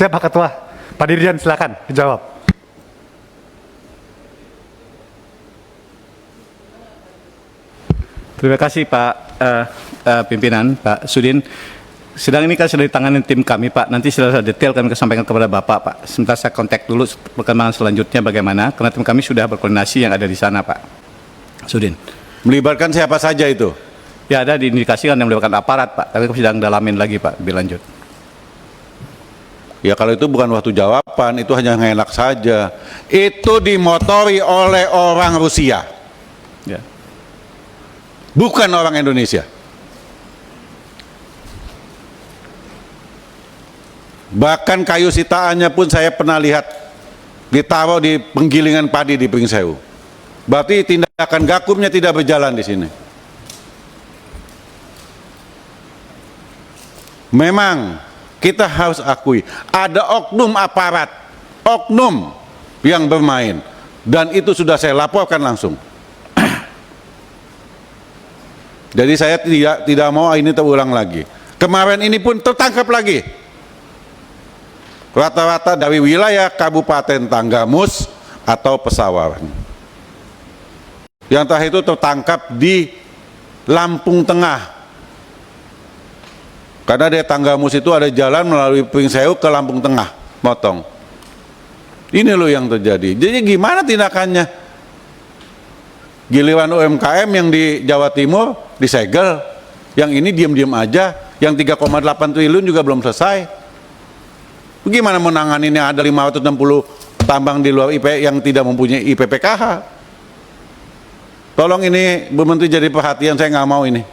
Siap Pak Ketua. Pak Dirjen silakan dijawab. Terima kasih Pak Pimpinan, Pak Sudin. Sidang ini kan sudah ditangani tim kami Pak, nanti secara detail kami sampaikan kepada Bapak Pak. Sebentar saya kontak dulu perkembangan selanjutnya bagaimana, karena tim kami sudah berkoordinasi yang ada di sana Pak Sudin. Melibatkan siapa saja itu? Ya ada diindikasikan yang melibatkan aparat Pak, tapi kami sedang dalamin lagi Pak, lebih lanjut. Ya kalau itu bukan waktu jawaban, itu hanya enak saja. Itu dimotori oleh orang Rusia, Ya. bukan orang Indonesia. Bahkan kayu sitaannya pun saya pernah lihat ditaruh di penggilingan padi di Pringsewu. Berarti tindakan gakumnya tidak berjalan di sini. Memang kita harus akui ada oknum aparat, oknum yang bermain, dan itu sudah saya laporkan langsung. Jadi saya tidak mau ini terulang lagi. Kemarin ini pun tertangkap lagi. Rata-rata dari wilayah Kabupaten Tanggamus atau Pesawaran. Yang terakhir itu tertangkap di Lampung Tengah. Karena dari Tanggamus itu ada jalan melalui Pringsewu ke Lampung Tengah, motong. Ini loh yang terjadi. Jadi gimana tindakannya? Giliran UMKM yang di Jawa Timur disegel, yang ini diam-diam aja, yang 3,8 triliun juga belum selesai. Bagaimana menangani ini ada 560 tambang di luar IP yang tidak mempunyai IPPKH? Tolong ini Bu Menteri jadi perhatian, saya nggak mau ini.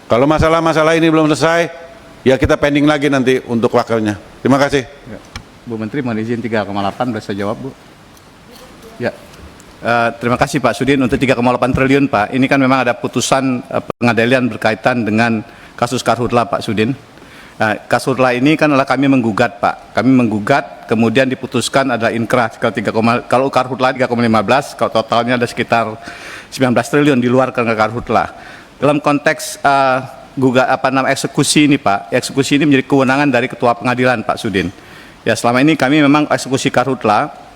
Kalau masalah-masalah ini belum selesai, ya kita pending lagi nanti untuk wakilnya. Terima kasih. Ya. Bu Menteri mohon izin 3,8 boleh saya jawab Bu? Ya. Terima kasih Pak Sudin untuk 3,8 triliun Pak. Ini kan memang ada putusan pengadilan berkaitan dengan kasus Karhutla Pak Sudin. Nah, kasus Karhutla ini kan adalah kami menggugat Pak. Kami menggugat, kemudian diputuskan adalah inkrah. Kalau Karhutla 3,15, kalau totalnya ada sekitar 19 triliun di luar karena Karhutla. Dalam konteks eksekusi ini Pak, eksekusi ini menjadi kewenangan dari Ketua Pengadilan Pak Sudin. Ya selama ini kami memang eksekusi Karhutla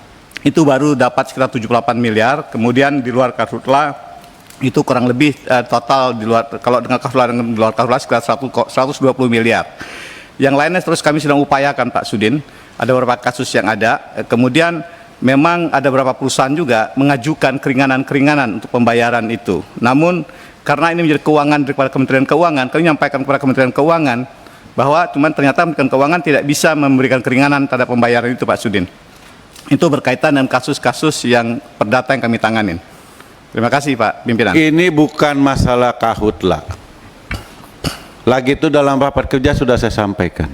itu baru dapat sekitar 78 miliar, kemudian di luar Karhutla itu kurang lebih total di luar, kalau dengan Karhutla dengan di luar Karhutla sekitar 120 miliar. Yang lainnya terus kami sedang upayakan Pak Sudin, ada beberapa kasus yang ada, kemudian memang ada beberapa perusahaan juga mengajukan keringanan-keringanan untuk pembayaran itu. Namun karena ini menjadi keuangan daripada Kementerian Keuangan, kami menyampaikan kepada Kementerian Keuangan bahwa ternyata Kementerian Keuangan tidak bisa memberikan keringanan terhadap pembayaran itu Pak Sudin. Itu berkaitan dengan kasus-kasus yang perdata yang kami tanganin. Terima kasih Pak Pimpinan. Ini bukan masalah Karhutla. Lagi itu dalam rapat kerja sudah saya sampaikan.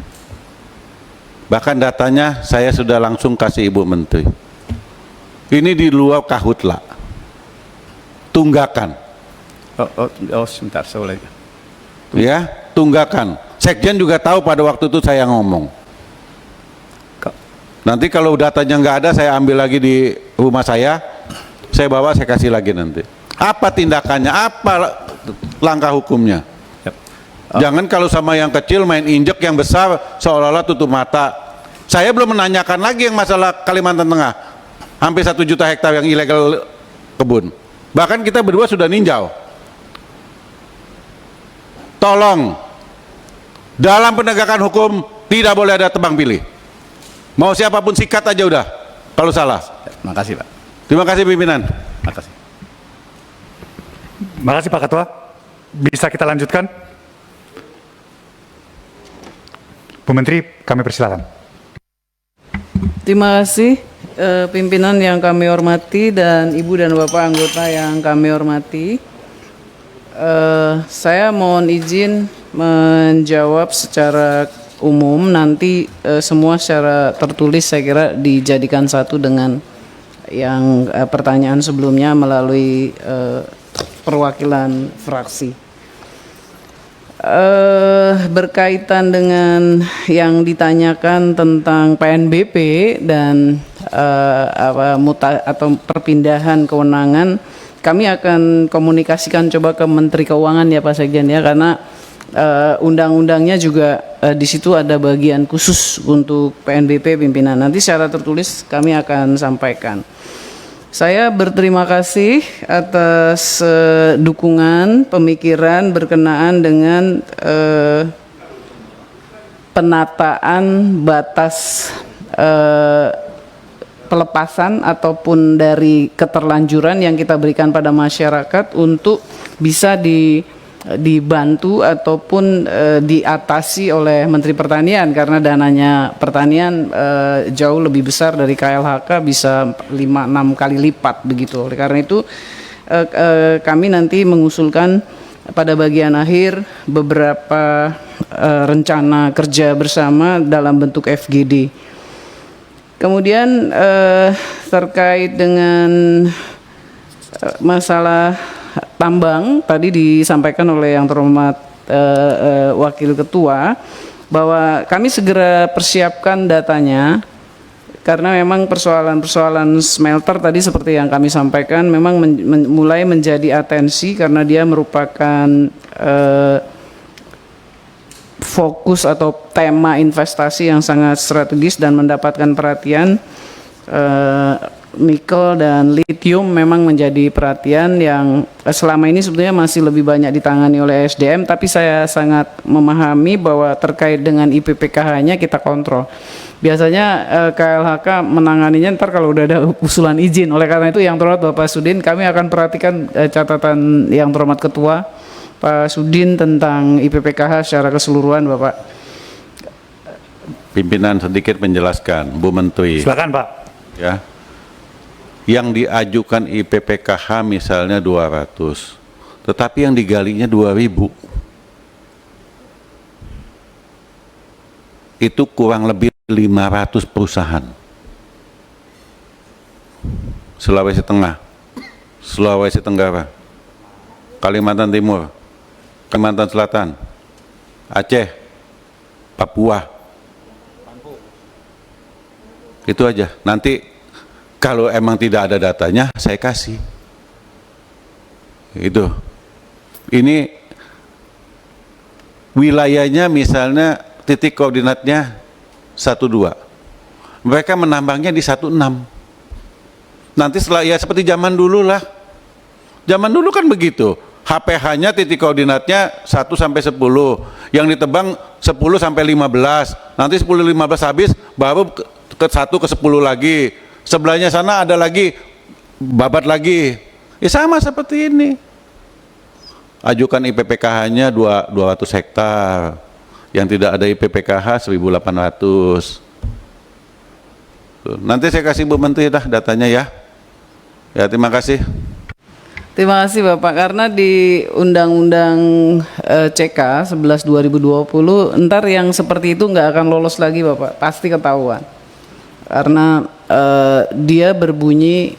Bahkan datanya saya sudah langsung kasih Ibu Menteri. Ini di luar Karhutla. Tunggakan. Sebentar, saya ulangi. Ya, tunggakan. Sekjen juga tahu pada waktu itu saya ngomong. Nanti kalau datanya nggak ada, saya ambil lagi di rumah saya bawa, saya kasih lagi nanti. Apa tindakannya, apa langkah hukumnya? Jangan kalau sama yang kecil main injek, yang besar seolah-olah tutup mata. Saya belum menanyakan lagi yang masalah Kalimantan Tengah. Hampir 1 juta hektar yang ilegal kebun. Bahkan kita berdua sudah ninjau. Tolong, dalam penegakan hukum tidak boleh ada tebang pilih. Mau siapapun sikat aja udah kalau salah. Terima kasih Pak. Terima kasih pimpinan. Terima kasih. Terima kasih Pak Ketua. Bisa kita lanjutkan? Bu Menteri, kami persilakan. Terima kasih pimpinan yang kami hormati dan Ibu dan Bapak anggota yang kami hormati. Saya mohon izin menjawab secara umum, nanti semua secara tertulis saya kira dijadikan satu dengan yang pertanyaan sebelumnya melalui perwakilan fraksi. Berkaitan dengan yang ditanyakan tentang PNBP dan atau perpindahan kewenangan, kami akan komunikasikan coba ke Menteri Keuangan ya Pak Sekjen ya, karena undang-undangnya juga di situ ada bagian khusus untuk PNBP pimpinan. Nanti secara tertulis kami akan sampaikan. Saya berterima kasih atas dukungan, pemikiran berkenaan dengan penataan batas pelepasan ataupun dari keterlanjuran yang kita berikan pada masyarakat untuk bisa dibantu ataupun diatasi oleh Menteri Pertanian, karena dananya pertanian jauh lebih besar dari KLHK, bisa 5-6 kali lipat begitu. Oleh karena itu kami nanti mengusulkan pada bagian akhir beberapa rencana kerja bersama dalam bentuk FGD. Kemudian terkait dengan masalah tambang, tadi disampaikan oleh yang terhormat Wakil Ketua bahwa kami segera persiapkan datanya, karena memang persoalan-persoalan smelter tadi seperti yang kami sampaikan memang mulai menjadi atensi, karena dia merupakan fokus atau tema investasi yang sangat strategis dan mendapatkan perhatian. Nikel dan lithium memang menjadi perhatian yang selama ini sebetulnya masih lebih banyak ditangani oleh SDM, tapi saya sangat memahami bahwa terkait dengan IPPKH-nya kita kontrol. Biasanya KLHK menanganinya ntar kalau udah ada usulan izin. Oleh karena itu yang terhormat Bapak Sudin, kami akan perhatikan catatan yang terhormat Ketua Pak Sudin tentang IPPKH secara keseluruhan, Bapak. Pimpinan sedikit menjelaskan, Bu Menteri. Silakan Pak. Ya. Yang diajukan IPPKH misalnya 200, tetapi yang digalinya 2000. Itu kurang lebih 500 perusahaan. Sulawesi Tengah, Sulawesi Tenggara, Kalimantan Timur, Kalimantan Selatan, Aceh, Papua. Itu aja. Nanti kalau emang tidak ada datanya, saya kasih. Itu. Ini wilayahnya misalnya titik koordinatnya 12. Mereka menambangnya di 16. Nanti setelah ya seperti zaman dulu lah. Zaman dulu kan begitu. HPH-nya titik koordinatnya 1 sampai 10. Yang ditebang 10 sampai 15. Nanti 10 15 habis baru ke 1 ke 10 lagi. Sebelahnya sana ada lagi, babat lagi. Ya sama seperti ini. Ajukan IPPKH-nya 200 hektar. Yang tidak ada IPPKH 1.800. Nanti saya kasih Bu Menteri dah datanya ya. Ya, terima kasih. Terima kasih Bapak, karena di Undang-Undang CK 11 2020 ntar yang seperti itu nggak akan lolos lagi Bapak, pasti ketahuan. Karena dia berbunyi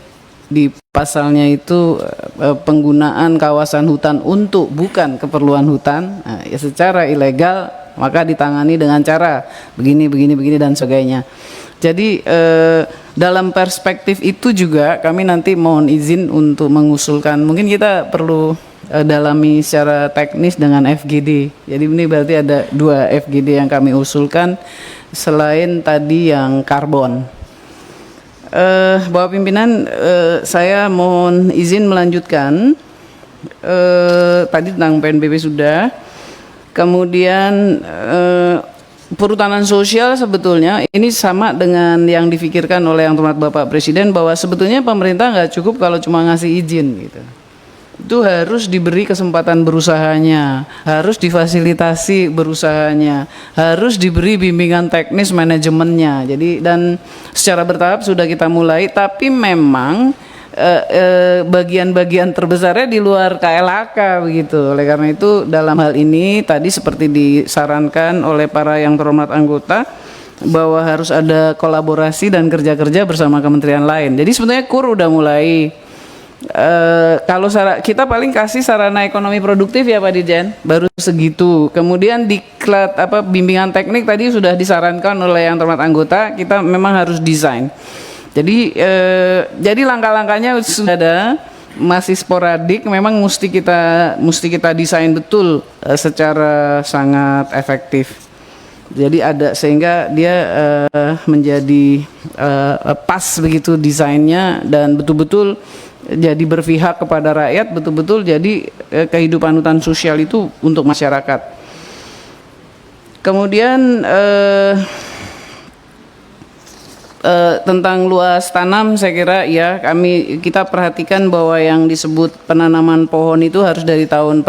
di pasalnya itu penggunaan kawasan hutan untuk bukan keperluan hutan, ya secara ilegal, maka ditangani dengan cara begini dan sebagainya. Jadi dalam perspektif itu juga kami nanti mohon izin untuk mengusulkan, mungkin kita perlu dalami secara teknis dengan FGD. Jadi ini berarti ada 2 FGD yang kami usulkan selain tadi yang karbon. Bapak Pimpinan, saya mohon izin melanjutkan. Tadi tentang PNBP sudah. Kemudian perhutanan sosial sebetulnya ini sama dengan yang difikirkan oleh yang terhormat Bapak Presiden, bahwa sebetulnya pemerintah nggak cukup kalau cuma ngasih izin gitu. Itu harus diberi kesempatan berusahanya, harus difasilitasi berusahanya, harus diberi bimbingan teknis manajemennya. Jadi dan secara bertahap sudah kita mulai, tapi memang bagian-bagian terbesarnya di luar KLHK begitu. Oleh karena itu dalam hal ini tadi seperti disarankan oleh para yang terhormat anggota bahwa harus ada kolaborasi dan kerja-kerja bersama kementerian lain. Jadi sebenarnya KUR udah mulai. Kalau kita paling kasih sarana ekonomi produktif ya Pak Dirjen, baru segitu. Kemudian diklat bimbingan teknik tadi sudah disarankan oleh yang terhormat anggota, kita memang harus desain. Jadi langkah-langkahnya sudah ada. masih sporadik, memang mesti kita desain betul secara sangat efektif. Jadi ada sehingga dia menjadi pas begitu desainnya dan betul-betul jadi berpihak kepada rakyat, betul-betul jadi kehidupan hutan sosial itu untuk masyarakat. Kemudian tentang luas tanam, saya kira ya kita perhatikan bahwa yang disebut penanaman pohon itu harus dari tahun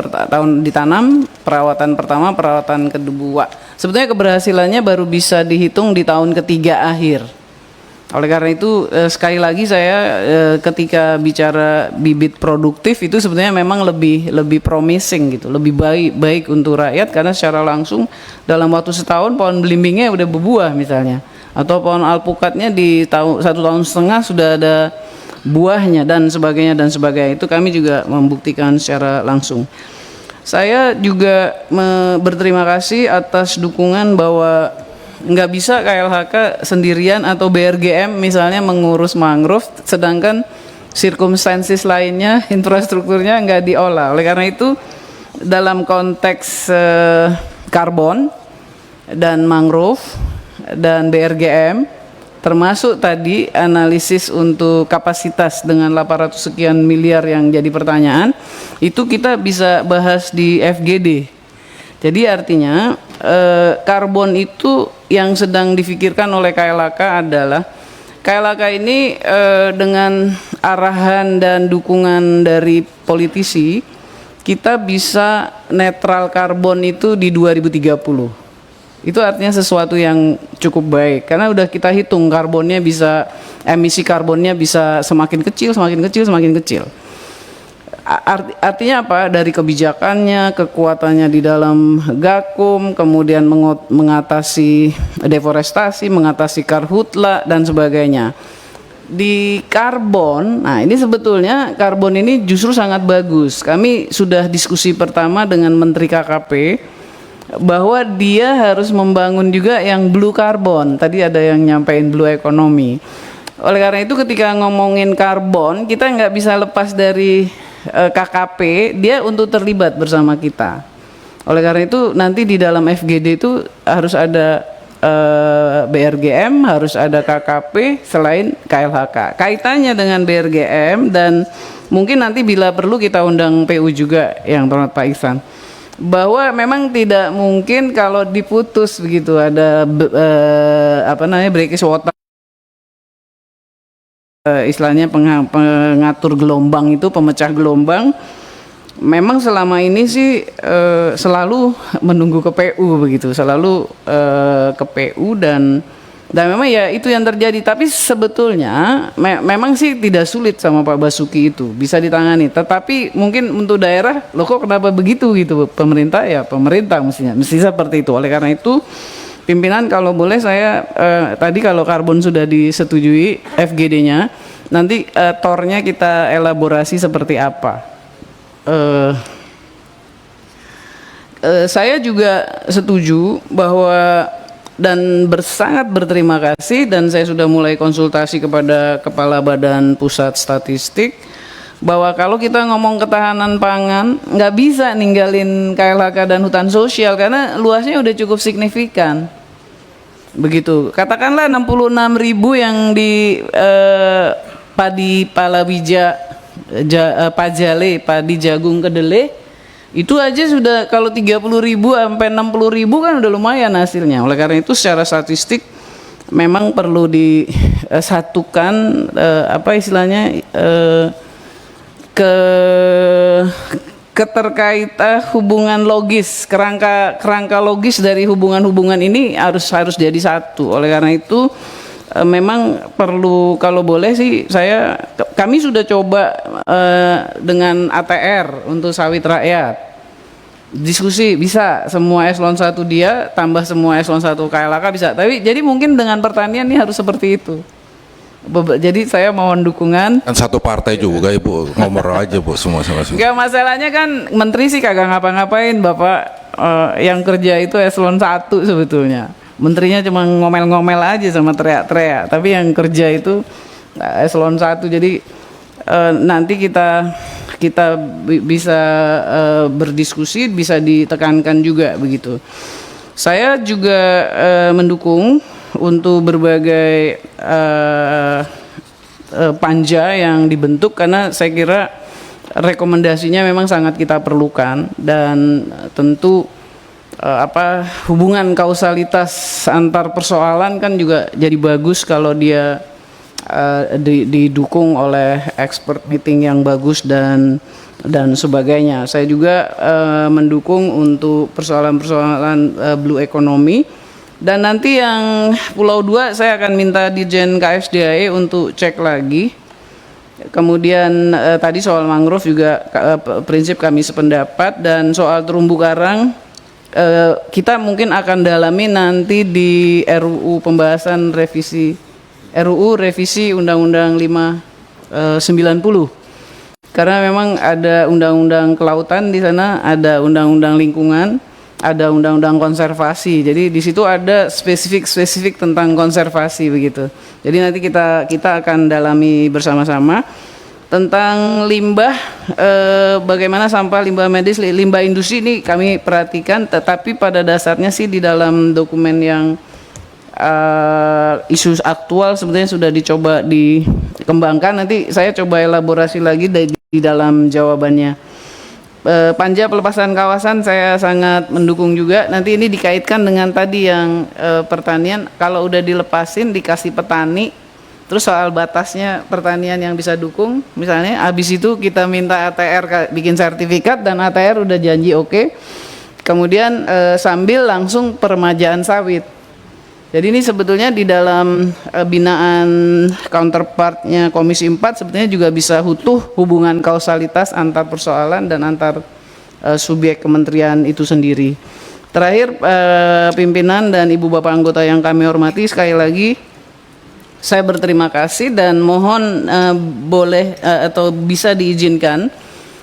ditanam, perawatan pertama, perawatan kedua. Sebetulnya keberhasilannya baru bisa dihitung di tahun ketiga akhir. Oleh karena itu sekali lagi saya ketika bicara bibit produktif itu sebenarnya memang lebih promising gitu, lebih baik untuk rakyat karena secara langsung dalam waktu setahun pohon belimbingnya udah berbuah misalnya. Atau pohon alpukatnya di 1,5 tahun sudah ada buahnya dan sebagainya itu kami juga membuktikan secara langsung. Saya juga berterima kasih atas dukungan bahwa nggak bisa KLHK sendirian atau BRGM misalnya mengurus mangrove sedangkan circumstances lainnya infrastrukturnya nggak diolah. Oleh karena itu dalam konteks karbon dan mangrove dan BRGM termasuk tadi analisis untuk kapasitas dengan 800 sekian miliar yang jadi pertanyaan itu kita bisa bahas di FGD. Jadi artinya karbon itu yang sedang difikirkan oleh KLHK adalah KLHK ini dengan arahan dan dukungan dari politisi kita bisa netral karbon itu di 2030. Itu artinya sesuatu yang cukup baik karena udah kita hitung karbonnya bisa, emisi karbonnya bisa semakin kecil. Artinya apa? Dari kebijakannya, kekuatannya di dalam Gakum, kemudian mengatasi deforestasi, mengatasi karhutla dan sebagainya. Di karbon, nah ini sebetulnya karbon ini justru sangat bagus. Kami sudah diskusi pertama dengan Menteri KKP bahwa dia harus membangun juga yang blue carbon. Tadi ada yang nyampein blue economy. Oleh karena itu ketika ngomongin karbon kita nggak bisa lepas dari KKP dia untuk terlibat bersama kita. Oleh karena itu nanti di dalam FGD itu harus ada BRGM, harus ada KKP selain KLHK. Kaitannya dengan BRGM dan mungkin nanti bila perlu kita undang PU juga yang terhormat Pak Ihsan. Bahwa memang tidak mungkin kalau diputus begitu ada breakage water istilahnya pengatur gelombang itu pemecah gelombang memang selama ini sih selalu menunggu ke PU begitu selalu ke PU dan memang ya itu yang terjadi tapi sebetulnya memang sih tidak sulit sama Pak Basuki itu bisa ditangani tetapi mungkin untuk daerah loh kok kenapa begitu gitu pemerintah mesti seperti itu. Oleh karena itu pimpinan kalau boleh saya tadi kalau karbon sudah disetujui FGD-nya nanti tornya kita elaborasi seperti apa. Saya juga setuju bahwa dan sangat berterima kasih dan saya sudah mulai konsultasi kepada Kepala Badan Pusat Statistik bahwa kalau kita ngomong ketahanan pangan nggak bisa ninggalin KLHK dan hutan sosial karena luasnya udah cukup signifikan. Begitu. Katakanlah 66.000 yang di padi palawija, pajale, padi jagung kedelai itu aja sudah kalau 30.000 sampai 60.000 kan udah lumayan hasilnya. Oleh karena itu secara statistik memang perlu disatukan keterkaitan hubungan logis, kerangka logis dari hubungan-hubungan ini harus jadi satu. Oleh karena itu memang perlu kalau boleh sih kami sudah coba dengan ATR untuk sawit rakyat diskusi bisa semua eselon 1 dia tambah semua eselon 1 KLHK bisa tapi jadi mungkin dengan pertanian ini harus seperti itu. Jadi saya mohon dukungan. Kan satu partai juga Ibu, nomor aja Bu semua. Enggak masalahnya kan menteri sih kagak ngapa-ngapain Bapak yang kerja itu eselon 1 sebetulnya. Menterinya cuma ngomel-ngomel aja sama teriak-teriak, tapi yang kerja itu eselon 1. Jadi nanti kita bisa berdiskusi, bisa ditekankan juga begitu. Saya juga mendukung untuk berbagai panja yang dibentuk karena saya kira rekomendasinya memang sangat kita perlukan, dan tentu hubungan kausalitas antar persoalan kan juga jadi bagus kalau dia didukung oleh expert meeting yang bagus dan sebagainya. Saya juga mendukung untuk persoalan-persoalan blue economy, dan nanti yang Pulau 2 saya akan minta Dirjen KSDAE untuk cek lagi. Kemudian tadi soal mangrove juga prinsip kami sependapat, dan soal terumbu karang kita mungkin akan dalami nanti di RUU pembahasan revisi Undang-Undang 590. Karena memang ada undang-undang kelautan di sana, ada undang-undang lingkungan, ada undang-undang konservasi. Jadi di situ ada spesifik tentang konservasi begitu. Jadi nanti kita akan dalami bersama-sama tentang limbah, bagaimana sampah limbah medis, limbah industri ini kami perhatikan, tetapi pada dasarnya sih di dalam dokumen yang isu aktual sebenarnya sudah dicoba dikembangkan. Nanti saya coba elaborasi lagi di dalam jawabannya. Panja pelepasan kawasan saya sangat mendukung juga. Nanti ini dikaitkan dengan tadi yang pertanian, kalau udah dilepasin dikasih petani, terus soal batasnya pertanian yang bisa dukung, misalnya habis itu kita minta ATR bikin sertifikat dan ATR udah janji oke. Kemudian sambil langsung peremajaan sawit. Jadi ini sebetulnya di dalam binaan counterpartnya Komisi 4 sebetulnya juga bisa utuh hubungan kausalitas antar persoalan dan antar subjek kementerian itu sendiri. Terakhir, pimpinan dan ibu bapak anggota yang kami hormati, sekali lagi saya berterima kasih dan mohon boleh atau bisa diizinkan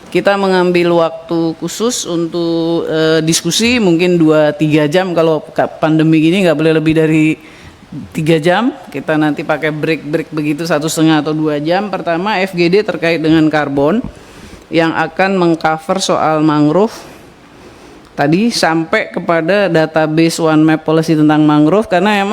kita mengambil waktu khusus untuk diskusi mungkin 2-3 jam. Kalau pandemi gini nggak boleh lebih dari 3 jam. Kita nanti pakai break begitu 1,5 atau 2 jam. Pertama, FGD terkait dengan karbon yang akan mengcover soal mangrove tadi sampai kepada database One Map Policy tentang mangrove, karena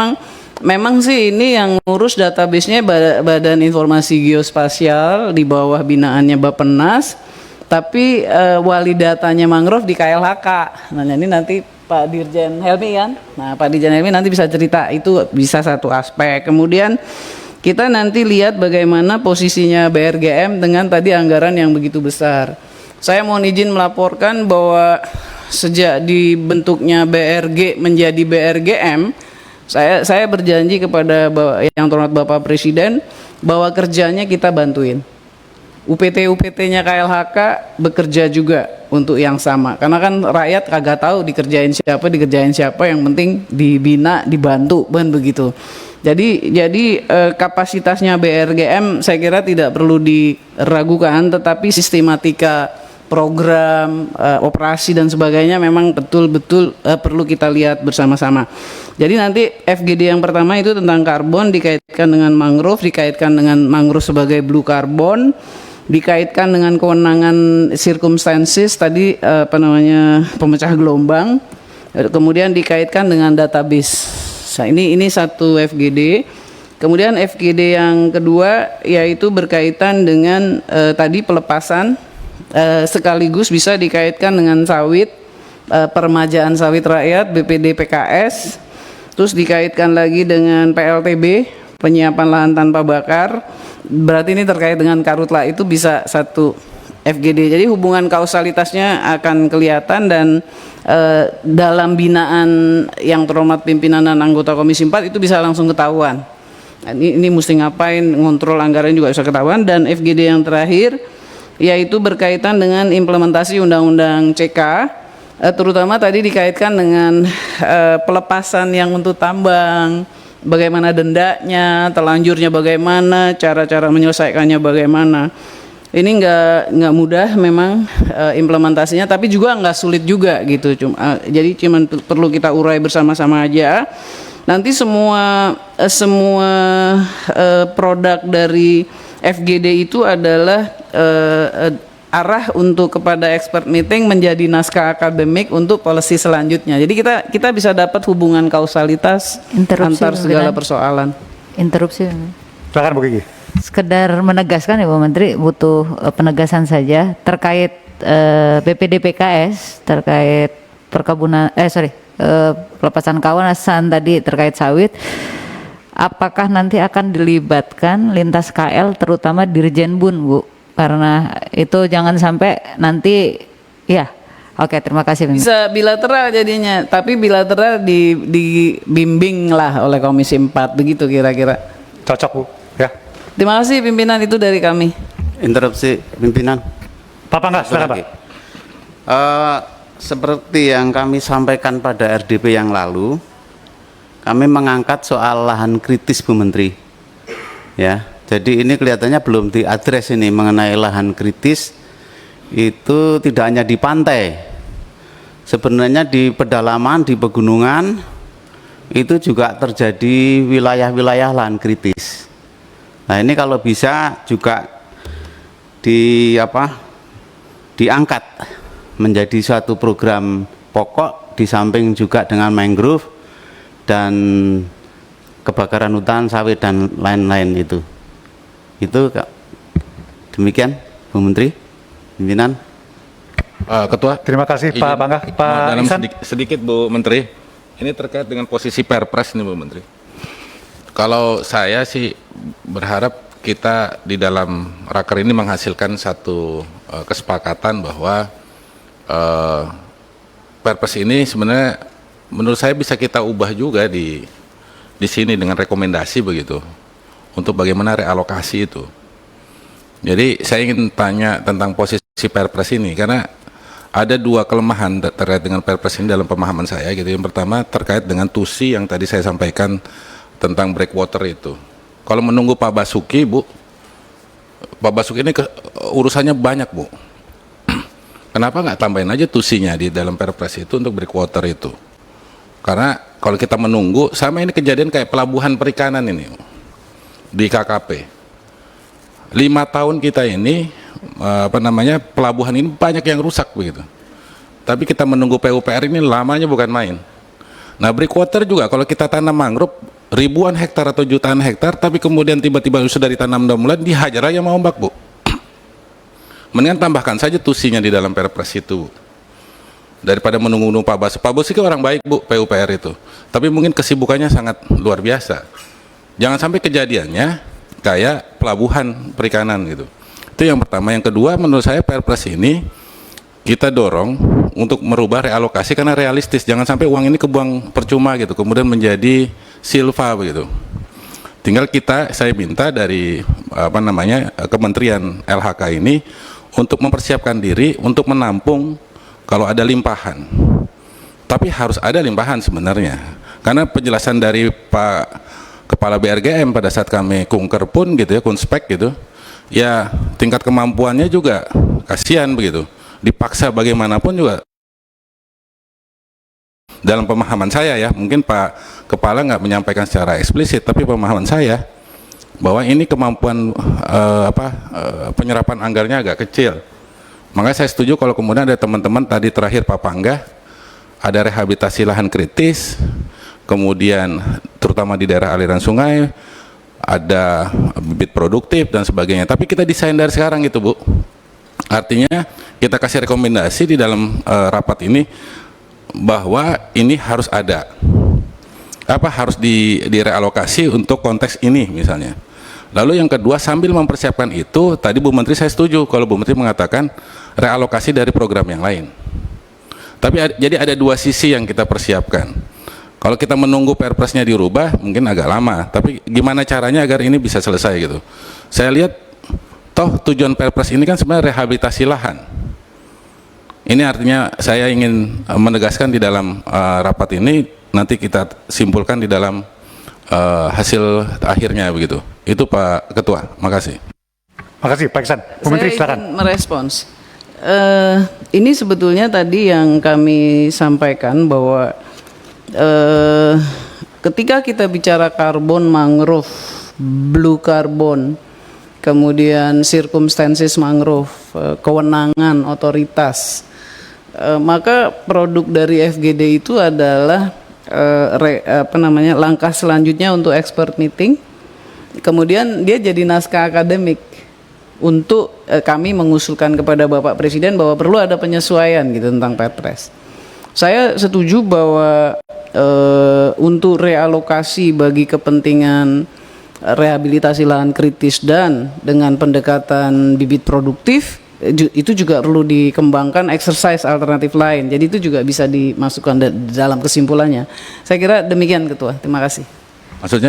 memang sih ini yang ngurus database-nya Badan Informasi Geospasial di bawah binaannya Bappenas. Tapi wali datanya mangrove di KLHK. Nah ini nanti Pak Dirjen Helmi kan. Nah Pak Dirjen Helmi nanti bisa cerita, itu bisa satu aspek. Kemudian kita nanti lihat bagaimana posisinya BRGM dengan tadi anggaran yang begitu besar. Saya mohon izin melaporkan bahwa sejak dibentuknya BRG menjadi BRGM, saya berjanji kepada yang terhormat Bapak Presiden bahwa kerjanya kita bantuin. UPT-nya KLHK bekerja juga untuk yang sama, karena kan rakyat kagak tahu dikerjain siapa, yang penting dibina, dibantu, kan begitu. Jadi kapasitasnya BRGM saya kira tidak perlu diragukan, tetapi sistematika program, operasi dan sebagainya memang betul-betul perlu kita lihat bersama-sama. Jadi nanti FGD yang pertama itu tentang karbon dikaitkan dengan mangrove, dikaitkan dengan mangrove sebagai blue carbon, dikaitkan dengan kewenangan circumstances tadi pemecah gelombang, kemudian dikaitkan dengan database. Nah, ini satu FGD. Kemudian FGD yang kedua yaitu berkaitan dengan tadi pelepasan, sekaligus bisa dikaitkan dengan sawit, peremajaan sawit rakyat BPD PKS, terus dikaitkan lagi dengan PLTB, penyiapan lahan tanpa bakar. Berarti ini terkait dengan karhutla, itu bisa satu FGD. Jadi hubungan kausalitasnya akan kelihatan, dan dalam binaan yang terhormat pimpinan dan anggota Komisi 4 itu bisa langsung ketahuan. Ini mesti ngapain, ngontrol anggaran juga bisa ketahuan. Dan FGD yang terakhir yaitu berkaitan dengan implementasi Undang-Undang CK, terutama tadi dikaitkan dengan pelepasan yang untuk tambang. Bagaimana dendanya, telanjurnya bagaimana, cara-cara menyelesaikannya bagaimana. Ini nggak mudah memang implementasinya, tapi juga nggak sulit juga gitu. Jadi cuman perlu kita urai bersama-sama aja. Nanti semua produk dari FGD itu adalah arah untuk kepada expert meeting menjadi naskah akademik untuk policy selanjutnya. Jadi kita bisa dapat hubungan kausalitas Interupsi, antar segala pimpinan. persoalan. Interupsi. Silakan Bu Gigi. Sekedar menegaskan ya Bu Menteri, butuh penegasan saja terkait BPDPKS terkait perkebunan pelepasan kawasan tadi terkait sawit. Apakah nanti akan dilibatkan lintas KL terutama Dirjen Bun Bu? Karena itu jangan sampai nanti ya. Oke, terima kasih. Bisa bilateral jadinya, tapi bilateral dibimbing lah oleh Komisi 4 begitu kira-kira. Cocok Bu. Ya. Terima kasih pimpinan, itu dari kami. Interupsi pimpinan. Pak Pangga, silakan Pak. Seperti yang kami sampaikan pada RDP yang lalu, kami mengangkat soal lahan kritis Bu Menteri. Ya, jadi ini kelihatannya belum diadres ini mengenai lahan kritis. Itu tidak hanya di pantai, sebenarnya di pedalaman, di pegunungan itu juga terjadi wilayah-wilayah lahan kritis. Nah ini kalau bisa juga diangkat menjadi suatu program pokok di samping juga dengan mangrove dan kebakaran hutan sawit dan lain-lain itu demikian Bu Menteri, pimpinan. Ketua. Terima kasih Pak izin Pangga. Pak dalam Ihsan. sedikit Bu Menteri. Ini terkait dengan posisi Perpres nih Bu Menteri. Kalau saya sih berharap kita di dalam raker ini menghasilkan satu kesepakatan bahwa Perpres ini sebenarnya menurut saya bisa kita ubah juga di sini dengan rekomendasi begitu untuk bagaimana realokasi itu. Jadi saya ingin tanya tentang posisi Perpres ini karena ada dua kelemahan terkait dengan Perpres ini dalam pemahaman saya gitu. Yang pertama terkait dengan tusi yang tadi saya sampaikan tentang breakwater itu. Kalau menunggu Pak Basuki, Bu, Pak Basuki ini urusannya banyak, Bu. Kenapa nggak tambahin aja tusinya di dalam Perpres itu untuk breakwater itu? Karena kalau kita menunggu, sama ini kejadian kayak pelabuhan perikanan ini di KKP. 5 tahun kita ini, pelabuhan ini banyak yang rusak begitu. Tapi kita menunggu PUPR ini lamanya bukan main. Nah breakwater juga kalau kita tanam mangrove ribuan hektar atau jutaan hektar, tapi kemudian tiba-tiba sudah ditanam 6 bulan dihajar aja sama ombak Bu. Mendingan tambahkan saja tusinya di dalam Perpres itu daripada menunggu-nunggu Pak Basuki. Pak Basuki orang baik Bu, PUPR itu, tapi mungkin kesibukannya sangat luar biasa. Jangan sampai kejadiannya kayak pelabuhan perikanan gitu. Itu yang pertama. Yang kedua, menurut saya Perpres ini kita dorong untuk merubah realokasi karena realistis. Jangan sampai uang ini kebuang percuma gitu, kemudian menjadi silva begitu. Tinggal saya minta dari Kementerian LHK ini untuk mempersiapkan diri untuk menampung kalau ada limpahan. Tapi harus ada limpahan sebenarnya. Karena penjelasan dari Pak Kepala BRGM pada saat kami kunker pun gitu ya, kunspek gitu, ya tingkat kemampuannya juga kasihan begitu. Dipaksa bagaimanapun juga. Dalam pemahaman saya ya, mungkin Pak Kepala nggak menyampaikan secara eksplisit, tapi pemahaman saya bahwa ini kemampuan penyerapan anggarannya agak kecil. Makanya saya setuju kalau kemudian ada teman-teman tadi terakhir Pak Pangga, ada rehabilitasi lahan kritis, kemudian terutama di daerah aliran sungai, ada bibit produktif dan sebagainya. Tapi kita desain dari sekarang gitu Bu. Artinya kita kasih rekomendasi di dalam rapat ini bahwa ini harus ada. Harus direalokasi untuk konteks ini misalnya. Lalu yang kedua, sambil mempersiapkan itu, tadi Bu Menteri saya setuju kalau Bu Menteri mengatakan realokasi dari program yang lain. Tapi jadi ada dua sisi yang kita persiapkan. Kalau kita menunggu Perpresnya dirubah mungkin agak lama, tapi gimana caranya agar ini bisa selesai gitu. Saya lihat toh tujuan Perpres ini kan sebenarnya rehabilitasi lahan. Ini artinya saya ingin menegaskan di dalam rapat ini, nanti kita simpulkan di dalam hasil akhirnya begitu. Itu Pak Ketua, makasih. Makasih Pak Ihsan. Bu Menteri Saya silakan. ingin merespons. Ini sebetulnya tadi yang kami sampaikan bahwa ketika kita bicara karbon mangrove, blue carbon, kemudian circumstances mangrove, kewenangan otoritas. Maka produk dari FGD itu adalah langkah selanjutnya untuk expert meeting. Kemudian dia jadi naskah akademik untuk kami mengusulkan kepada Bapak Presiden bahwa perlu ada penyesuaian gitu tentang Perpres. Saya setuju bahwa untuk realokasi bagi kepentingan rehabilitasi lahan kritis dan dengan pendekatan bibit produktif itu juga perlu dikembangkan exercise alternatif lain. Jadi itu juga bisa dimasukkan dalam kesimpulannya. Saya kira demikian Ketua. Terima kasih. Maksud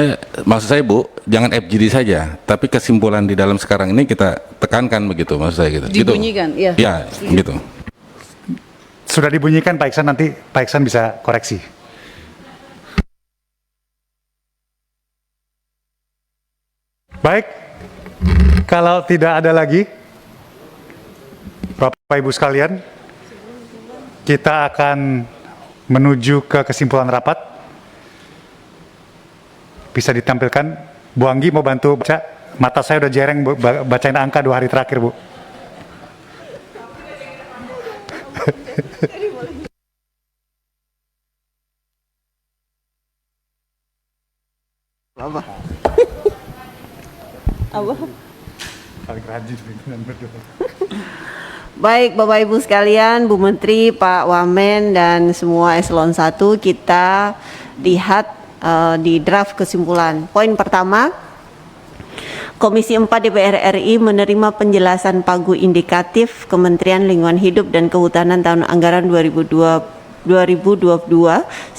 saya Bu, jangan FGD saja, tapi kesimpulan di dalam sekarang ini kita tekankan begitu, maksud saya gitu. Dibunyikan, iya. Ya, gitu. Sudah dibunyikan Pak Iksan, nanti Pak Iksan bisa koreksi. Baik, kalau tidak ada lagi, Bapak Ibu sekalian, kita akan menuju ke kesimpulan rapat. Bisa ditampilkan, Bu Anggi mau bantu baca, mata saya udah jereng Bu, bacain angka 2 hari terakhir Bu. Apa? Apa? Paling rajin pimpinan berdua. Baik Bapak Ibu sekalian, Bu Menteri, Pak Wamen dan semua eselon 1, kita lihat di draft kesimpulan. Poin pertama, Komisi 4 DPR RI menerima penjelasan pagu indikatif Kementerian Lingkungan Hidup dan Kehutanan tahun anggaran 2022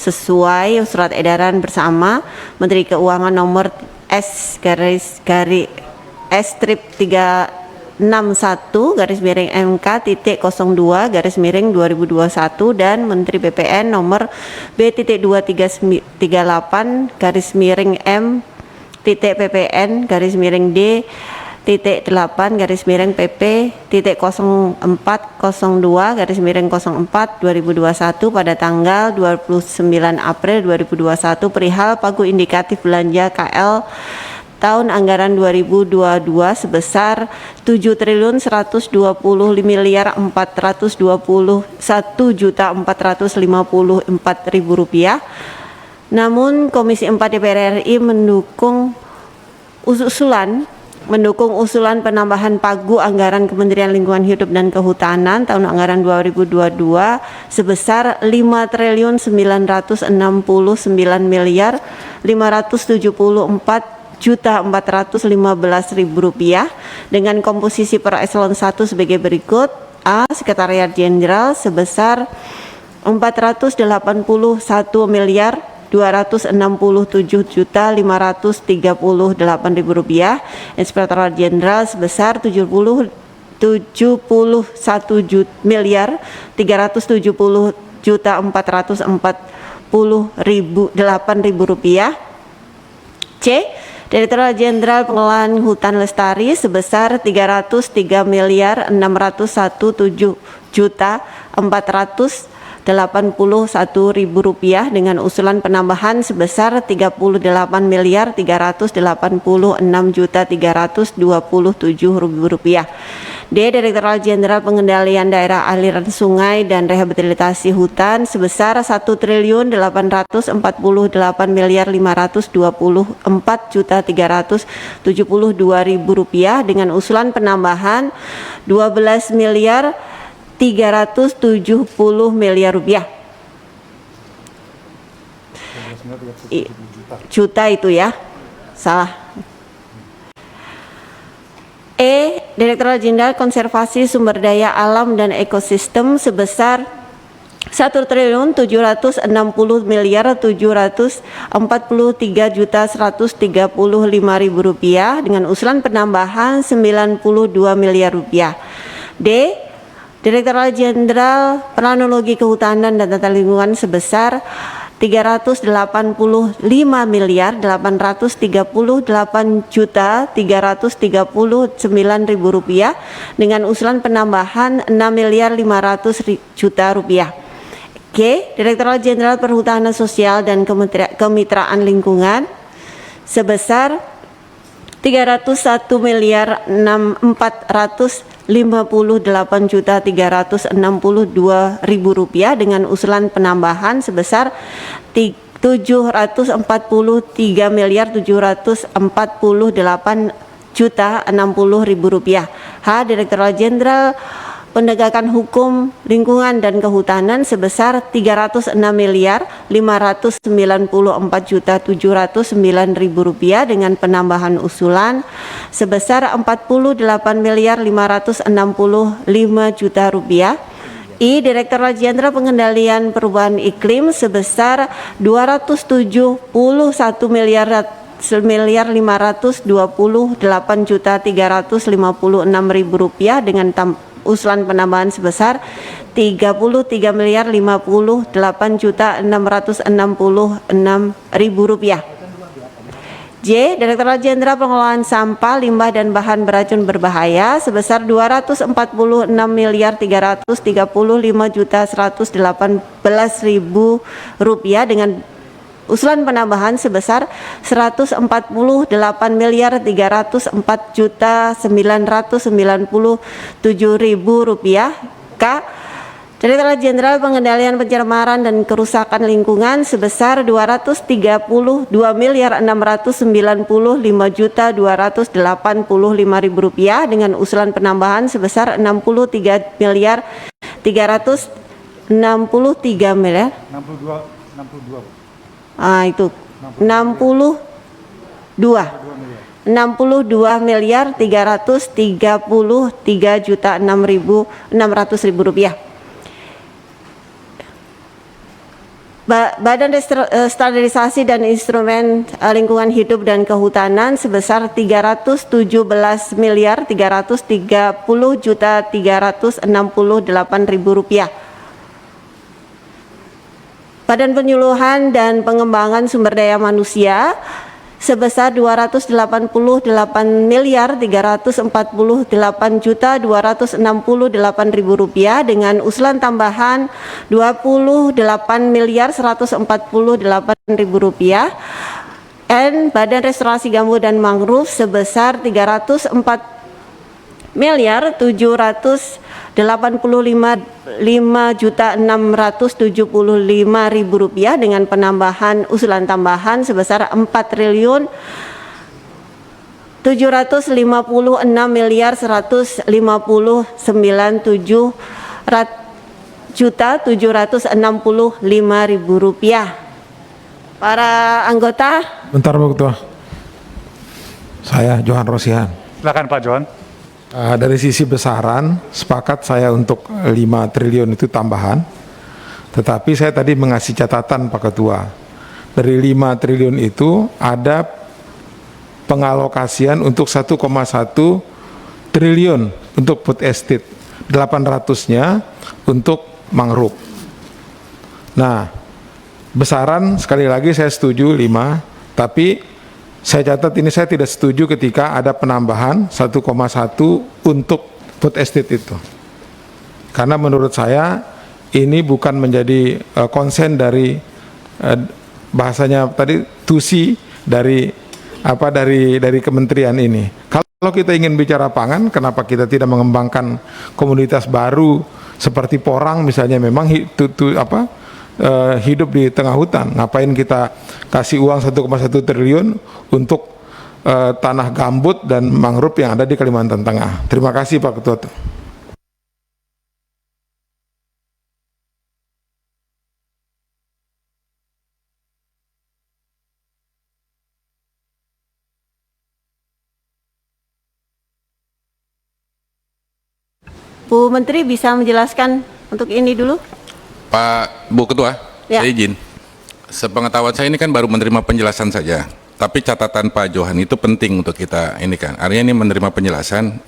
sesuai surat edaran bersama Menteri Keuangan nomor S/361/MK.02/2021 dan Menteri BPN nomor B.2.13.M/PP.PPN/D-PP.402/04/2021 pada tanggal 29 April 2021 perihal pagu indikatif belanja KL tahun anggaran 2022 sebesar Rp7.421.454.000. Namun Komisi 4 DPR RI mendukung usulan penambahan pagu anggaran Kementerian Lingkungan Hidup dan Kehutanan tahun anggaran 2022 sebesar Rp5.969.574.415.000 dengan komposisi per eselon 1 sebagai berikut. A. Sekretariat Jenderal sebesar Rp481.267.538.000, Inspektorat Jenderal sebesar Rp71.370.448.000. C. Direktorat Jenderal Pengelolaan Hutan Lestari sebesar Rp303.601.481.000 dengan usulan penambahan sebesar Rp38.386.327.000. D. Direktorat Jenderal Pengendalian Daerah Aliran Sungai dan Rehabilitasi Hutan sebesar Rp1.848.524.372.000 dengan usulan penambahan Rp12.370.000.000. Juta itu ya, salah. E. Direktorat Jenderal Konservasi Sumber Daya Alam dan Ekosistem sebesar Rp1.760.743.135.000 dengan usulan penambahan Rp92 miliar. D. Direktorat Jenderal Planologi Kehutanan dan Tata Lingkungan sebesar Rp385.838.339.000 dengan usulan penambahan Rp6.500.000.000. G. Direktorat Jenderal Perhutanan Sosial dan Kemitraan Lingkungan sebesar 301 miliar 458.362.000 rupiah dengan usulan penambahan sebesar 743 miliar 748.060.000 rupiah. H. Direktorat Jenderal Penegakan Hukum Lingkungan dan Kehutanan sebesar 306 miliar 594.709.000 rupiah dengan penambahan usulan sebesar 48 miliar 565 juta rupiah. I. Direktorat Jenderal Pengendalian Perubahan Iklim sebesar 271 miliar 528.356.000 rupiah dengan usulan penambahan sebesar 33 miliar 58.666.000 rupiah. J. Direktorat Jenderal Pengelolaan Sampah, Limbah dan Bahan Beracun Berbahaya sebesar 246 miliar 335.118.000 rupiah dengan usulan penambahan sebesar 148 miliar 304.997.000 rupiah. K. Direktorat Jenderal Pengendalian Pencemaran dan Kerusakan Lingkungan sebesar 232 miliar 695.285.000 rupiah dengan usulan penambahan sebesar 63 miliar 363 miliar 62 miliar 333.600.000 rupiah. Badan Standarisasi dan Instrumen Lingkungan Hidup dan Kehutanan sebesar 317 miliar 330.368.000 rupiah. Badan Penyuluhan dan Pengembangan Sumber Daya Manusia sebesar 288 miliar 348.268.000 rupiah dengan usulan tambahan 28 miliar 148.000 rupiah. N. Badan Restorasi Gambut dan Mangrove sebesar 304 miliar 785.675.000 rupiah dengan penambahan usulan tambahan sebesar 4.756 miliar 159.765.000 rupiah. Para anggota. Bentar Bu Ketua. Saya Johan Rosihan. Silakan Pak Johan. Dari sisi besaran, sepakat saya untuk 5 triliun itu tambahan. Tetapi saya tadi mengasih catatan Pak Ketua. Dari 5 triliun itu ada pengalokasian untuk 1,1 triliun untuk food estate. 800-nya untuk mangrove. Nah, besaran sekali lagi saya setuju 5, tapi saya catat ini saya tidak setuju ketika ada penambahan 1,1 untuk food estate itu. Karena menurut saya ini bukan menjadi konsen dari bahasanya tadi tusi dari dari kementerian ini. Kalau kita ingin bicara pangan, kenapa kita tidak mengembangkan komoditas baru seperti porang misalnya, memang hidup di tengah hutan. Ngapain kita kasih uang 1,1 triliun untuk tanah gambut dan mangrove yang ada di Kalimantan Tengah. Terima kasih Pak Ketua. Bu Menteri bisa menjelaskan untuk ini dulu? Pak Bu Ketua, Ya. saya izin. Sepengetahuan saya ini kan baru menerima penjelasan saja. Tapi catatan Pak Johan itu penting untuk kita ini kan. Artinya ini menerima penjelasan,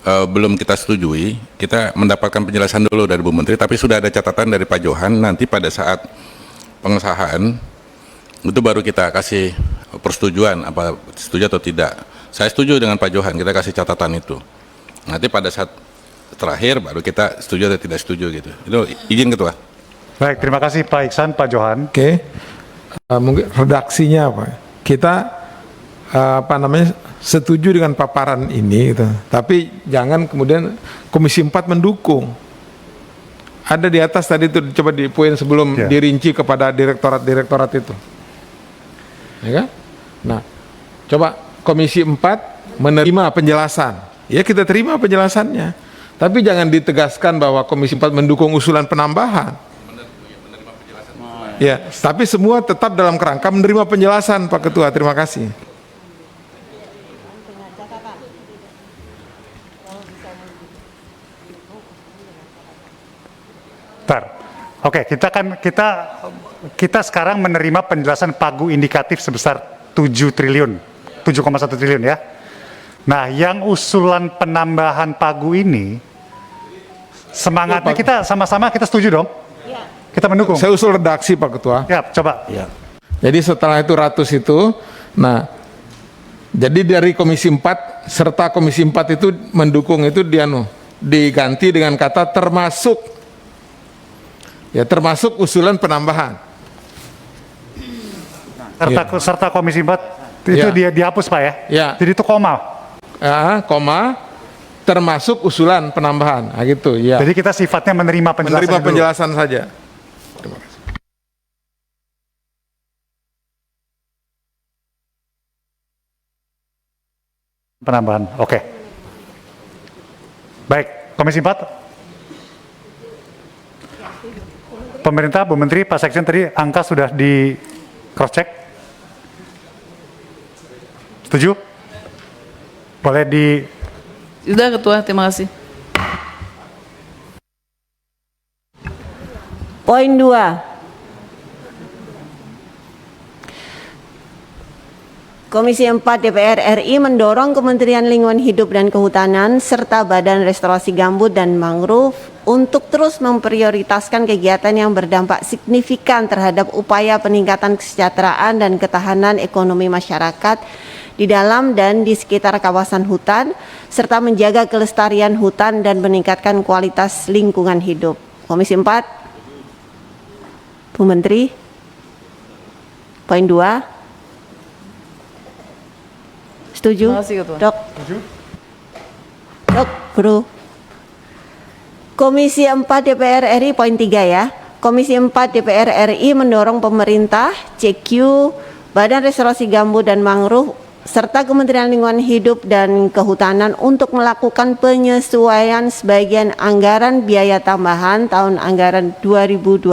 belum kita setujui. Kita mendapatkan penjelasan dulu dari Bu Menteri, tapi sudah ada catatan dari Pak Johan. Nanti pada saat pengesahan, itu baru kita kasih persetujuan, apa setuju atau tidak. Saya setuju dengan Pak Johan, kita kasih catatan itu. Nanti pada saat terakhir baru kita setuju atau tidak setuju gitu. Itu izin Ketua. Baik, terima kasih Pak Iksan, Pak Johan. Oke. Mungkin redaksinya apa? Kita setuju dengan paparan ini gitu. Tapi jangan kemudian Komisi 4 mendukung. Ada di atas tadi itu, coba di poin sebelum Ya. dirinci kepada direktorat-direktorat itu. Ya kan? Nah, coba Komisi 4 menerima penjelasan. Ya, kita terima penjelasannya. Tapi jangan ditegaskan bahwa Komisi 4 mendukung usulan penambahan. Ya, tapi semua tetap dalam kerangka menerima penjelasan, Pak Ketua. Terima kasih. Bentar. Oke, kita sekarang menerima penjelasan pagu indikatif sebesar 7 triliun, 7,1 triliun ya. Nah, yang usulan penambahan pagu ini, semangatnya kita sama-sama kita setuju dong? Kita mendukung. Saya usul redaksi, Pak Ketua. Ya, coba. Jadi setelah itu 100 itu, nah, jadi dari Komisi 4 serta Komisi 4 itu mendukung itu diganti dengan kata termasuk. Ya, termasuk usulan penambahan. Serta Komisi 4 itu Ya. dia dihapus Pak ya? Ya. Jadi itu koma. Koma, termasuk usulan penambahan. Nah, gitu, ya. Jadi kita sifatnya menerima penjelasan Menerima dulu. penjelasan saja. Terima kasih. Penambahan. Oke. Baik, Komisi 4. Pemerintah, Bu Menteri, Pak Sekjen tadi angka sudah di cross check. Setuju? Boleh di Sudah Ketua, terima kasih. Poin 2. Komisi 4 DPR RI mendorong Kementerian Lingkungan Hidup dan Kehutanan serta Badan Restorasi Gambut dan Mangrove untuk terus memprioritaskan kegiatan yang berdampak signifikan terhadap upaya peningkatan kesejahteraan dan ketahanan ekonomi masyarakat di dalam dan di sekitar kawasan hutan, serta menjaga kelestarian hutan dan meningkatkan kualitas lingkungan hidup. Komisi 4, Bu Menteri, poin 2. Setuju? Terima kasih, Ketua. Dok. Dok, Bro. Komisi 4 DPR RI, poin 3 ya. Komisi 4 DPR RI mendorong pemerintah, CQ, Badan Restorasi Gambut dan Mangrove, serta Kementerian Lingkungan Hidup dan Kehutanan untuk melakukan penyesuaian sebagian anggaran biaya tambahan tahun anggaran 2021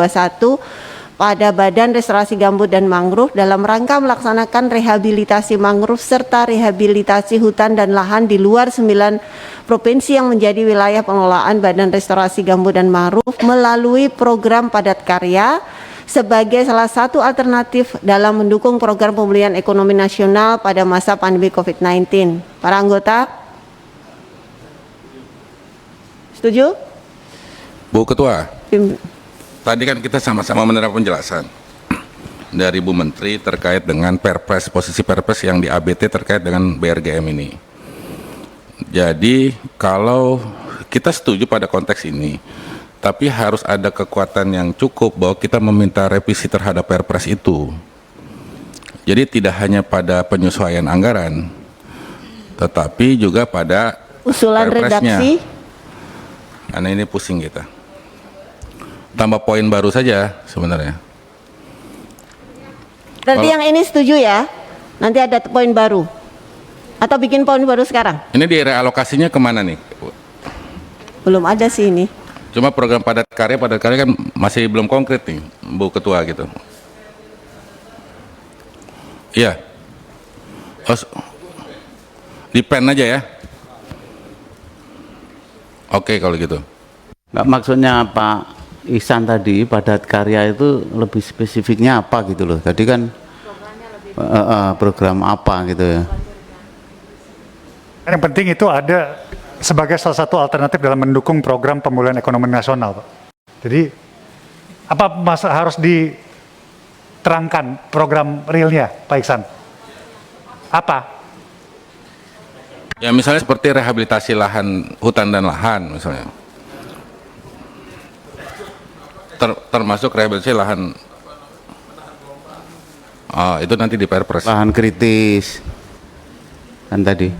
pada Badan Restorasi Gambut dan Mangrove dalam rangka melaksanakan rehabilitasi mangrove serta rehabilitasi hutan dan lahan di luar 9 provinsi yang menjadi wilayah pengelolaan Badan Restorasi Gambut dan Mangrove melalui program padat karya sebagai salah satu alternatif dalam mendukung program pemulihan ekonomi nasional pada masa pandemi COVID-19. Para anggota, setuju? Bu Ketua, tadi kan kita sama-sama menerima penjelasan dari Bu Menteri terkait dengan Perpres, posisi Perpres yang di ABT terkait dengan BRGM ini. Jadi kalau kita setuju pada konteks ini, tapi harus ada kekuatan yang cukup bahwa kita meminta revisi terhadap Perpres itu. Jadi tidak hanya pada penyesuaian anggaran, tetapi juga pada Usulan Perpresnya. redaksi. Karena ini pusing kita. Tambah poin baru saja sebenarnya. Berarti yang ini setuju ya? Nanti ada poin baru. Atau bikin poin baru sekarang? Ini di realokasinya kemana nih? Belum ada sih ini. Cuma program padat karya kan masih belum konkret nih, Bu Ketua gitu. Iya. Di pen aja ya. Oke kalau gitu. Nggak, maksudnya Pak Ihsan tadi padat karya itu lebih spesifiknya apa gitu loh. Tadi kan program apa gitu ya. Yang penting itu ada sebagai salah satu alternatif dalam mendukung program pemulihan ekonomi nasional, Pak. Jadi apa harus diterangkan program realnya, Pak Iksan? Apa? Ya misalnya seperti rehabilitasi lahan, hutan dan lahan misalnya. Termasuk rehabilitasi lahan. Itu nanti di Perpres. Lahan kritis. kan tadi.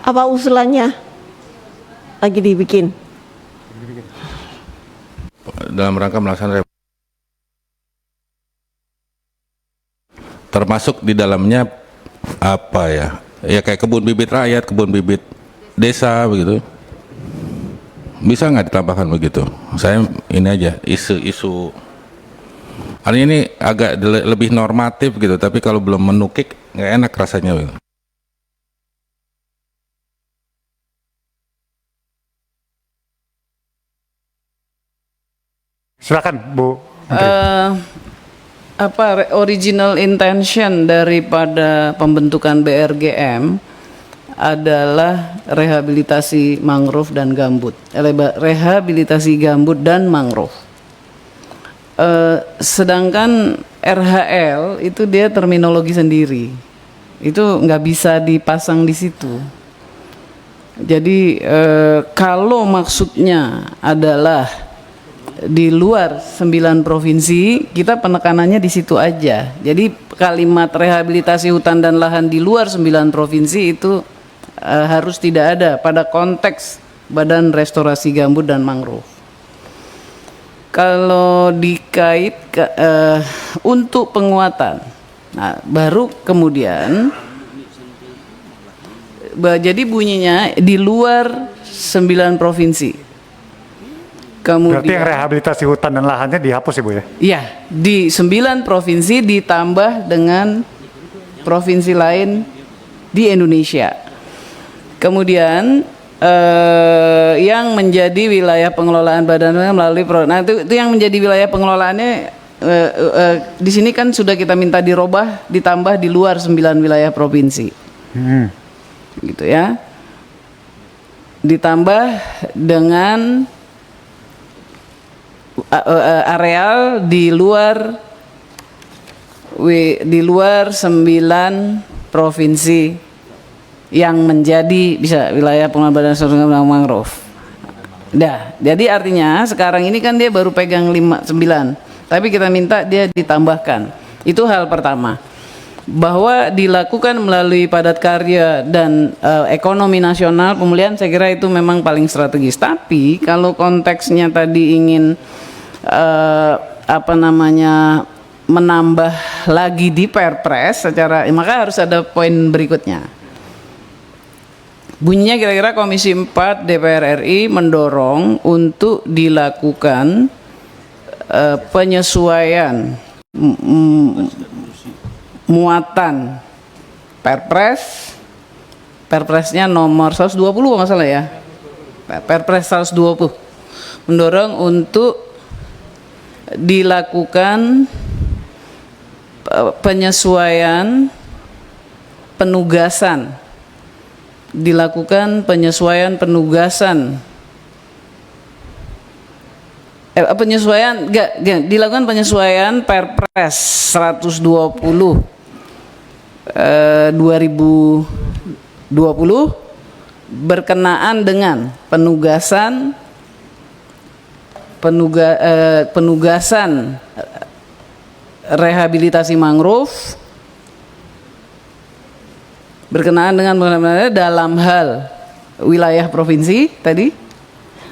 Apa usulannya? Lagi dibikin. Dalam rangka melaksanakan termasuk di dalamnya apa ya? Ya kayak kebun bibit rakyat, kebun bibit desa begitu. Bisa nggak ditambahkan begitu? Saya ini aja isu-isu. Artinya ini agak lebih normatif gitu, tapi kalau belum menukik nggak enak rasanya. Gitu. Silakan Bu. Original intention daripada pembentukan BRGM adalah rehabilitasi mangrove dan gambut, rehabilitasi gambut dan mangrove. Sedangkan RHL itu dia terminologi sendiri, itu nggak bisa dipasang di situ. Jadi kalau maksudnya adalah di luar 9 provinsi, kita penekanannya di situ aja. Jadi kalimat rehabilitasi hutan dan lahan di luar 9 provinsi itu harus tidak ada pada konteks Badan Restorasi Gambut dan Mangrove. Kalau untuk penguatan, nah baru kemudian jadi bunyinya di luar 9 provinsi. Kemudian, berarti yang rehabilitasi hutan dan lahannya dihapus Ibu ya? Iya, di 9 provinsi ditambah dengan provinsi lain di Indonesia. Kemudian yang menjadi wilayah pengelolaan badan melalui itu yang menjadi wilayah pengelolaannya di sini kan sudah kita minta dirubah, ditambah di luar 9 wilayah provinsi. Gitu ya. Ditambah dengan areal di luar 9 provinsi yang menjadi bisa wilayah pengelolaan badan restorasi mangrove. Jadi artinya sekarang ini kan dia baru pegang 9, tapi kita minta dia ditambahkan. Itu hal pertama. Bahwa dilakukan melalui padat karya dan ekonomi nasional, pemulihan saya kira itu memang paling strategis. Tapi kalau konteksnya tadi ingin menambah lagi di Perpres maka harus ada poin berikutnya. Bunyinya kira-kira Komisi 4 DPR RI mendorong untuk dilakukan penyesuaian muatan Perpresnya nomor 120 kalau nggak salah ya, Perpres 120 mendorong untuk dilakukan penyesuaian penugasan dilakukan penyesuaian Perpres 120 2020 berkenaan dengan penugasan rehabilitasi mangrove berkenaan dengan dalam hal wilayah provinsi tadi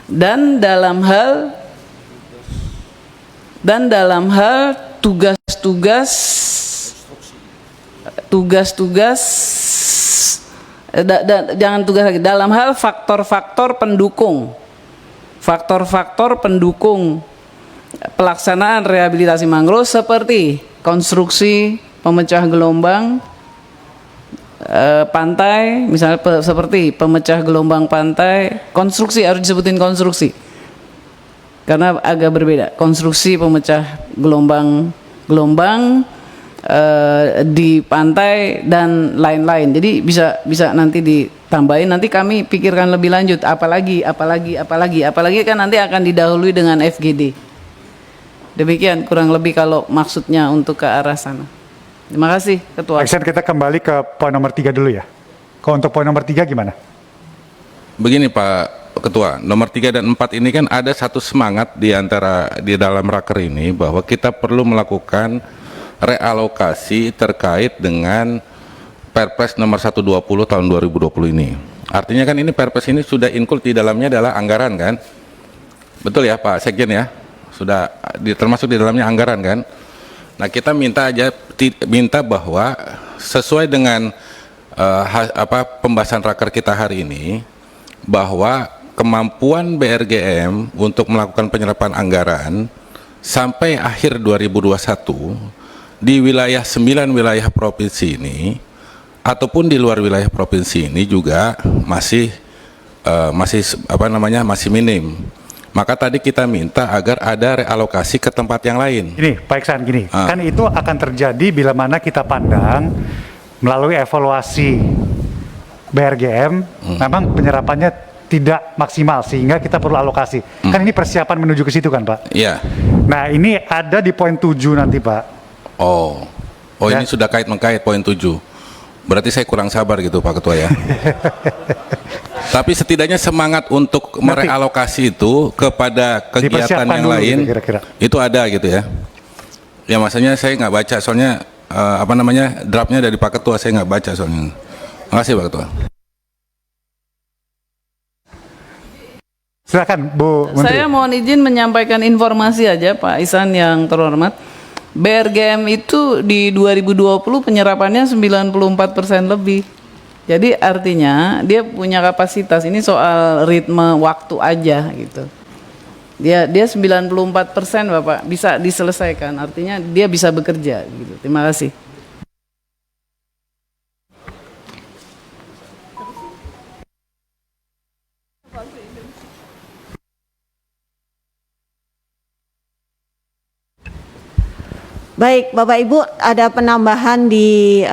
dan dalam hal dalam hal faktor-faktor pendukung pelaksanaan rehabilitasi mangrove seperti konstruksi pemecah gelombang pantai, misalnya seperti pemecah gelombang pantai, konstruksi harus disebutin konstruksi karena agak berbeda, konstruksi pemecah gelombang di pantai dan lain-lain. Jadi bisa nanti ditambahin, nanti kami pikirkan lebih lanjut apalagi kan nanti akan didahului dengan FGD. Demikian kurang lebih kalau maksudnya untuk ke arah sana. Terima kasih Ketua. Pak Iksan, kita kembali ke poin nomor 3 dulu ya. Kalau untuk poin nomor 3 gimana? Begini Pak Ketua, nomor 3 dan 4 ini kan ada satu semangat di dalam raker ini bahwa kita perlu melakukan realokasi terkait dengan Perpres nomor 120 tahun 2020 ini. Artinya kan ini Perpres ini sudah include di dalamnya adalah anggaran kan? Betul ya Pak Sekjen ya? Sudah termasuk di dalamnya anggaran kan? Nah kita minta bahwa sesuai dengan pembahasan raker kita hari ini, bahwa kemampuan BRGM untuk melakukan penyerapan anggaran sampai akhir 2021 di wilayah 9 wilayah provinsi ini ataupun di luar wilayah provinsi ini juga masih minim. Maka tadi kita minta agar ada realokasi ke tempat yang lain. Gini, Pak Iksan, gini, kan itu akan terjadi bila mana kita pandang melalui evaluasi BRGM, memang penyerapannya tidak maksimal sehingga kita perlu alokasi. Kan ini persiapan menuju ke situ kan, Pak? Iya. Nah, ini ada di poin 7 nanti, Pak. Oh Ya. Ini sudah kait-mengkait poin 7. Berarti saya kurang sabar gitu Pak Ketua ya. Tapi setidaknya semangat untuk merealokasi itu kepada kegiatan yang dulu lain gitu, kira-kira. itu ada gitu ya. Ya maksudnya saya nggak baca soalnya draftnya dari Pak Ketua saya nggak baca soalnya. Makasih Pak Ketua. Silakan Bu Menteri. Saya mohon izin menyampaikan informasi aja Pak Ihsan yang terhormat. BRGM itu di 2020 penyerapannya 94% lebih. Jadi artinya dia punya kapasitas, ini soal ritme waktu aja gitu. Dia 94% Bapak bisa diselesaikan, artinya dia bisa bekerja gitu. Terima kasih. Baik, Bapak Ibu, ada penambahan di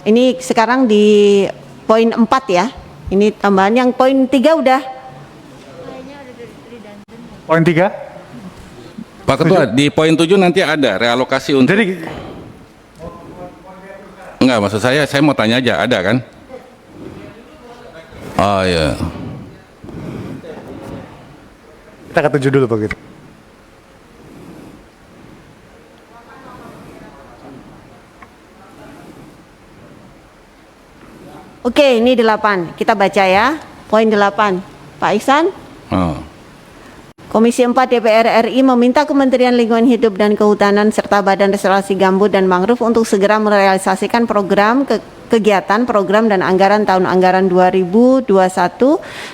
ini sekarang di poin 4 ya. Ini tambahan yang poin 3 udah. Poin 3. Pak Ketua, di poin 7 nanti ada realokasi untuk... Jadi Enggak, maksud saya mau tanya aja, ada kan? Oh iya. kita ke 7 dulu begitu. Oke, ini 8. Kita baca ya. Poin 8. Pak Ihsan. Oh. Komisi 4 DPR RI meminta Kementerian Lingkungan Hidup dan Kehutanan serta Badan Restorasi Gambut dan Mangrove untuk segera merealisasikan kegiatan program dan anggaran tahun anggaran 2021.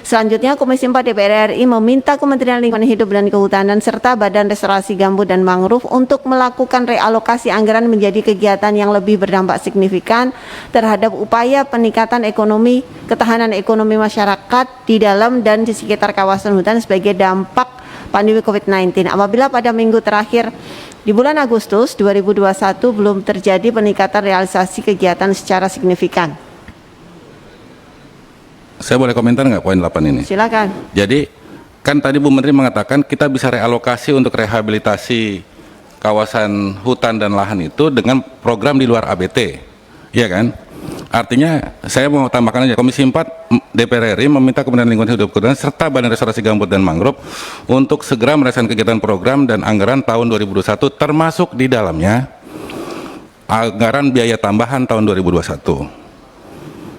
Selanjutnya Komisi 4 DPR RI meminta Kementerian Lingkungan Hidup dan Kehutanan serta Badan Restorasi Gambut dan Mangrove untuk melakukan realokasi anggaran menjadi kegiatan yang lebih berdampak signifikan terhadap upaya peningkatan ekonomi, ketahanan ekonomi masyarakat di dalam dan di sekitar kawasan hutan sebagai dampak pandemi COVID-19. Apabila pada minggu terakhir di bulan Agustus 2021 belum terjadi peningkatan realisasi kegiatan secara signifikan. Saya boleh komentar nggak poin 8 ini? Silakan. Jadi kan tadi Bu Menteri mengatakan kita bisa realokasi untuk rehabilitasi kawasan hutan dan lahan itu dengan program di luar ABT, ya kan? Artinya saya mau tambahkan aja, Komisi 4 DPR RI meminta Kementerian Lingkungan Hidup dan Kehutanan serta Badan Restorasi Gambut dan Mangrove untuk segera merasakan kegiatan program dan anggaran tahun 2021 termasuk di dalamnya anggaran biaya tambahan tahun 2021.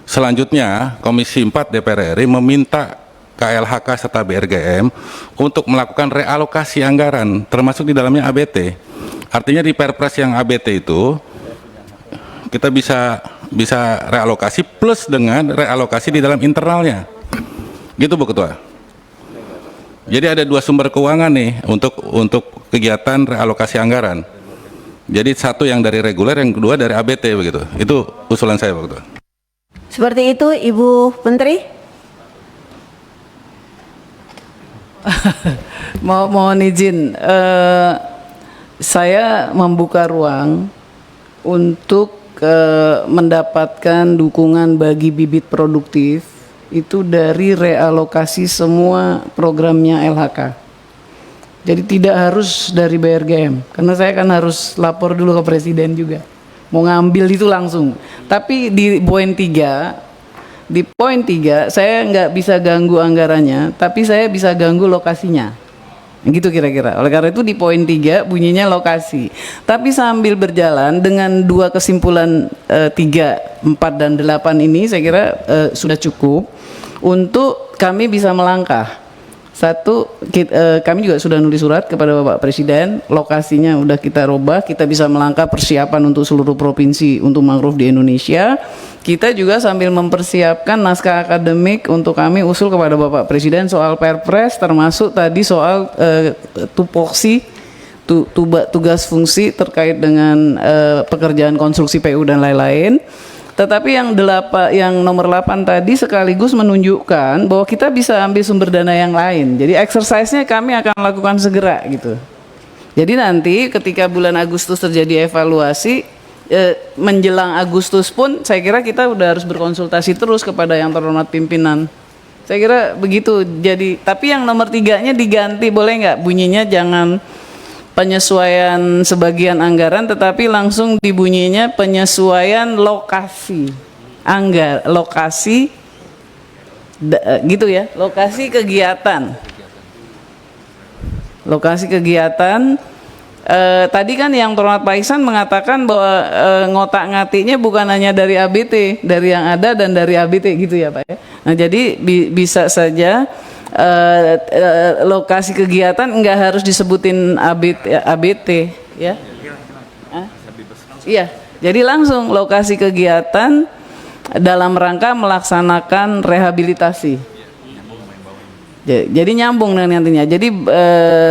Selanjutnya Komisi 4 DPR RI meminta KLHK serta BRGM untuk melakukan realokasi anggaran termasuk di dalamnya ABT. Artinya di Perpres yang ABT itu kita bisa realokasi plus dengan realokasi di dalam internalnya. Gitu Bu Ketua. Jadi ada dua sumber keuangan nih untuk kegiatan realokasi anggaran. Jadi satu yang dari reguler, yang kedua dari ABT begitu. Itu usulan saya Bu Ketua. Seperti itu Ibu Menteri. Mohon izin, saya membuka ruang untuk mendapatkan dukungan bagi bibit produktif itu dari realokasi semua programnya LHK. Jadi tidak harus dari BRGM, karena saya kan harus lapor dulu ke presiden juga. Mau ngambil itu langsung. Tapi di poin 3, saya nggak bisa ganggu anggarannya, tapi saya bisa ganggu lokasinya. Gitu kira-kira. Oleh karena itu di poin 3 bunyinya lokasi. Tapi sambil berjalan dengan dua kesimpulan 3, 4, dan 8 ini saya kira sudah cukup untuk kami bisa melangkah. Satu, kami juga sudah nulis surat kepada Bapak Presiden, lokasinya udah kita robah, kita bisa melangkah persiapan untuk seluruh provinsi untuk mangrove di Indonesia. Kita juga sambil mempersiapkan naskah akademik untuk kami usul kepada Bapak Presiden soal Perpres, termasuk tadi soal tupoksi, tugas fungsi terkait dengan pekerjaan konstruksi PU dan lain-lain. Tetapi yang nomor 8 tadi sekaligus menunjukkan bahwa kita bisa ambil sumber dana yang lain. Jadi exercise-nya kami akan lakukan segera gitu. Jadi nanti ketika bulan Agustus terjadi evaluasi, menjelang Agustus pun saya kira kita udah harus berkonsultasi terus kepada yang terhormat pimpinan. Saya kira begitu. Jadi tapi yang nomor 3-nya diganti, boleh nggak bunyinya jangan penyesuaian sebagian anggaran, tetapi langsung dibunyinya penyesuaian lokasi lokasi gitu ya, lokasi kegiatan. Tadi kan yang terhormat Pak Ihsan mengatakan bahwa ngotak-ngatiknya bukan hanya dari ABT, dari yang ada dan dari ABT gitu ya Pak ya. Nah jadi bisa saja lokasi kegiatan enggak harus disebutin ABT ya. Iya, jadi langsung lokasi kegiatan dalam rangka melaksanakan rehabilitasi. Jadi nyambung dengan nantinya. Jadi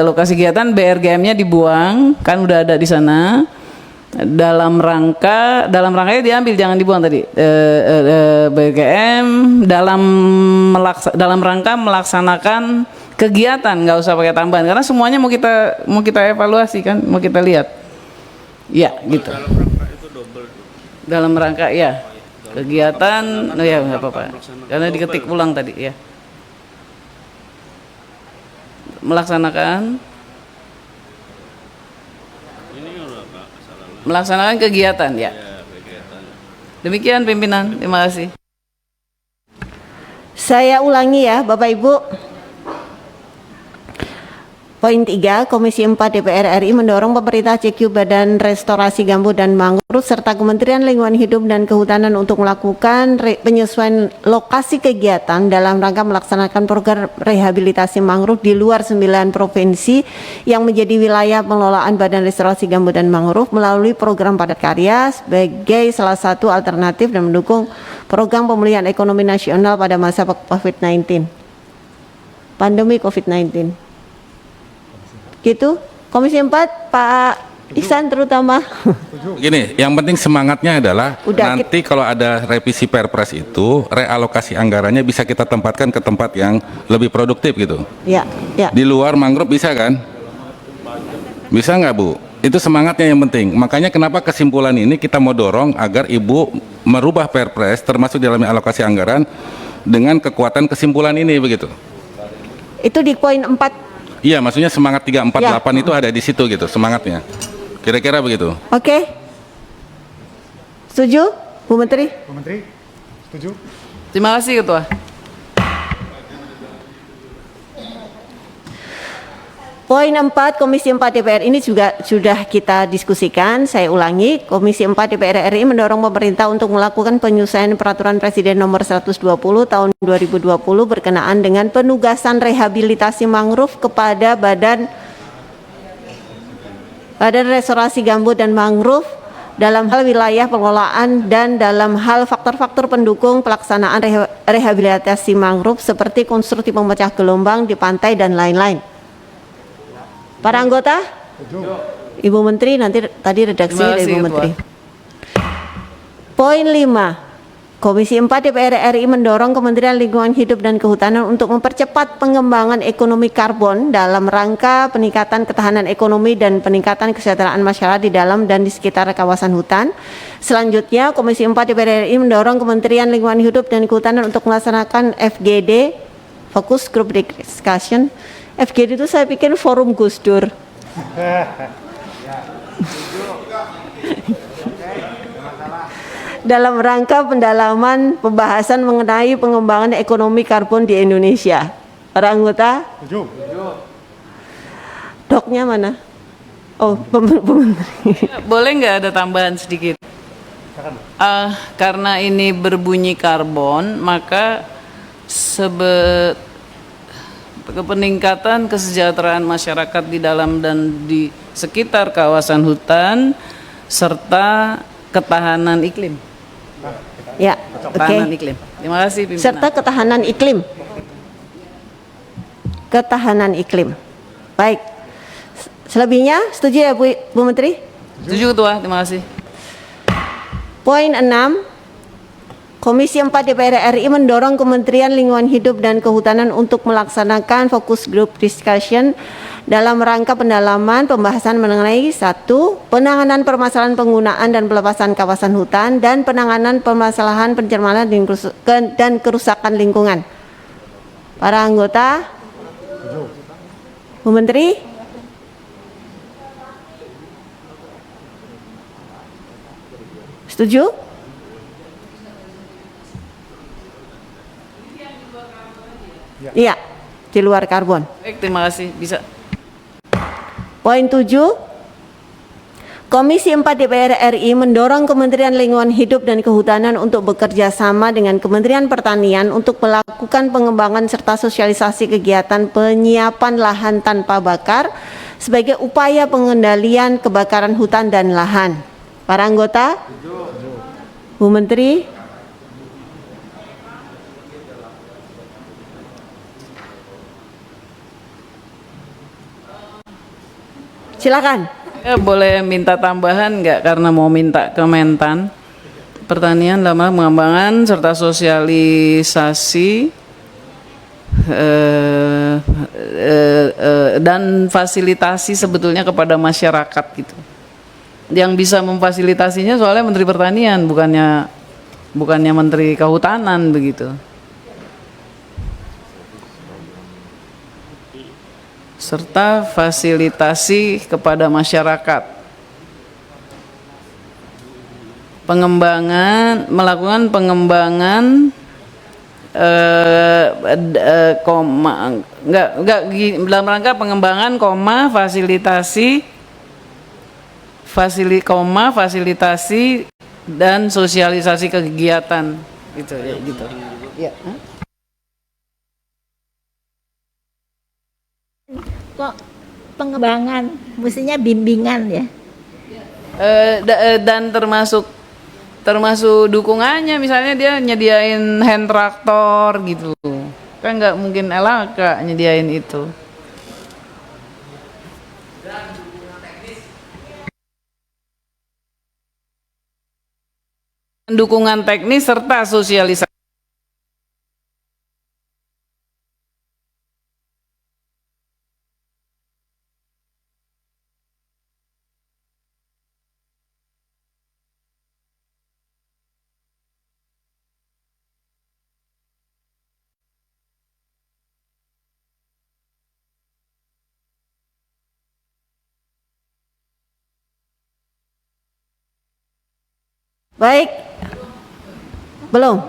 lokasi kegiatan BRGM-nya dibuang, kan udah ada di sana. Dalam rangkanya diambil, jangan dibuang tadi. BRGM dalam rangka melaksanakan kegiatan, nggak usah pakai tambahan karena semuanya mau kita evaluasi kan, mau kita lihat. Ya, gitu. Dalam rangka ya. Kegiatan, ya nggak apa-apa. Karena diketik ulang tadi ya. Melaksanakan kegiatan ya. Demikian pimpinan, terima kasih. Saya ulangi ya Bapak Ibu. Poin 3, Komisi 4 DPR RI mendorong pemerintah CQ Badan Restorasi Gambut dan Mangrove serta Kementerian Lingkungan Hidup dan Kehutanan untuk melakukan penyesuaian lokasi kegiatan dalam rangka melaksanakan program rehabilitasi mangrove di luar 9 provinsi yang menjadi wilayah pengelolaan Badan Restorasi Gambut dan Mangrove melalui program padat karya sebagai salah satu alternatif dan mendukung program pemulihan ekonomi nasional pada masa COVID-19. Pandemi COVID-19. Gitu, Komisi 4 Pak Ihsan terutama. Gini, yang penting semangatnya adalah Udah, nanti kalau ada revisi Perpres itu realokasi anggarannya bisa kita tempatkan ke tempat yang lebih produktif gitu. Ya, ya. Di luar mangrove bisa kan? Bisa nggak Bu? Itu semangatnya yang penting. Makanya kenapa kesimpulan ini kita mau dorong agar Ibu merubah Perpres termasuk di dalamnya alokasi anggaran dengan kekuatan kesimpulan ini begitu. Itu di poin 4. Iya, maksudnya semangat 348 itu ada di situ gitu semangatnya. Kira-kira begitu. Oke. Setuju, Bu Menteri? Bu Menteri, setuju? Terima kasih Ketua. Poin 4 Komisi 4 DPR ini juga sudah kita diskusikan. Saya ulangi, Komisi 4 DPR RI mendorong pemerintah untuk melakukan penyesuaian Peraturan Presiden Nomor 120 Tahun 2020 berkenaan dengan penugasan rehabilitasi mangrove kepada Badan Restorasi Gambut dan Mangrove dalam hal wilayah pengelolaan dan dalam hal faktor-faktor pendukung pelaksanaan rehabilitasi mangrove seperti konstruksi pemecah gelombang di pantai dan lain-lain. Para anggota, Ibu Menteri, nanti tadi redaksi dari Ibu Menteri. Poin 5, Komisi 4 DPR RI mendorong Kementerian Lingkungan Hidup dan Kehutanan untuk mempercepat pengembangan ekonomi karbon dalam rangka peningkatan ketahanan ekonomi dan peningkatan kesejahteraan masyarakat di dalam dan di sekitar kawasan hutan. Selanjutnya, Komisi 4 DPR RI mendorong Kementerian Lingkungan Hidup dan Kehutanan untuk melaksanakan FGD, Focus Group Discussion, FGD itu saya pikir forum Gus Dur. Dalam rangka pendalaman pembahasan mengenai pengembangan ekonomi karbon di Indonesia. Para anggota? Doknya mana? Oh, Bu Menteri. Boleh nggak ada tambahan sedikit? Karena ini berbunyi karbon, maka peningkatan kesejahteraan masyarakat di dalam dan di sekitar kawasan hutan serta ketahanan iklim. Ya, Ketahanan oke. iklim. Terima kasih pimpinan. Serta ketahanan iklim. Ketahanan iklim. Baik. Selebihnya setuju ya Bu Menteri? Setuju Ketua, terima kasih. Poin 6. Komisi 4 DPR RI mendorong Kementerian Lingkungan Hidup dan Kehutanan untuk melaksanakan fokus group discussion dalam rangka pendalaman pembahasan mengenai 1. Penanganan permasalahan penggunaan dan pelepasan kawasan hutan dan penanganan permasalahan pencemaran dan kerusakan lingkungan. Para anggota? Bu Menteri? Setuju? Iya, di luar karbon. Baik, terima kasih. Bisa. Poin 7. Komisi 4 DPR RI mendorong Kementerian Lingkungan Hidup dan Kehutanan untuk bekerja sama dengan Kementerian Pertanian untuk melakukan pengembangan serta sosialisasi kegiatan penyiapan lahan tanpa bakar sebagai upaya pengendalian kebakaran hutan dan lahan. Para anggota? Bu Menteri? Silakan. Boleh minta tambahan nggak karena mau minta ke Mentan Pertanian dalam pengembangan serta sosialisasi dan fasilitasi sebetulnya kepada masyarakat gitu. Yang bisa memfasilitasinya soalnya Menteri Pertanian bukannya Menteri Kehutanan begitu. Serta fasilitasi kepada masyarakat. Melakukan pengembangan dalam rangka pengembangan fasilitasi dan sosialisasi kegiatan gitu ya gitu. Ya. Kok pengembangan, mestinya bimbingan ya. Dan termasuk dukungannya, misalnya dia nyediain hand traktor gitu, kan nggak mungkin LHK nyediain itu. Dukungan teknis serta sosialisasi. Baik. Belum?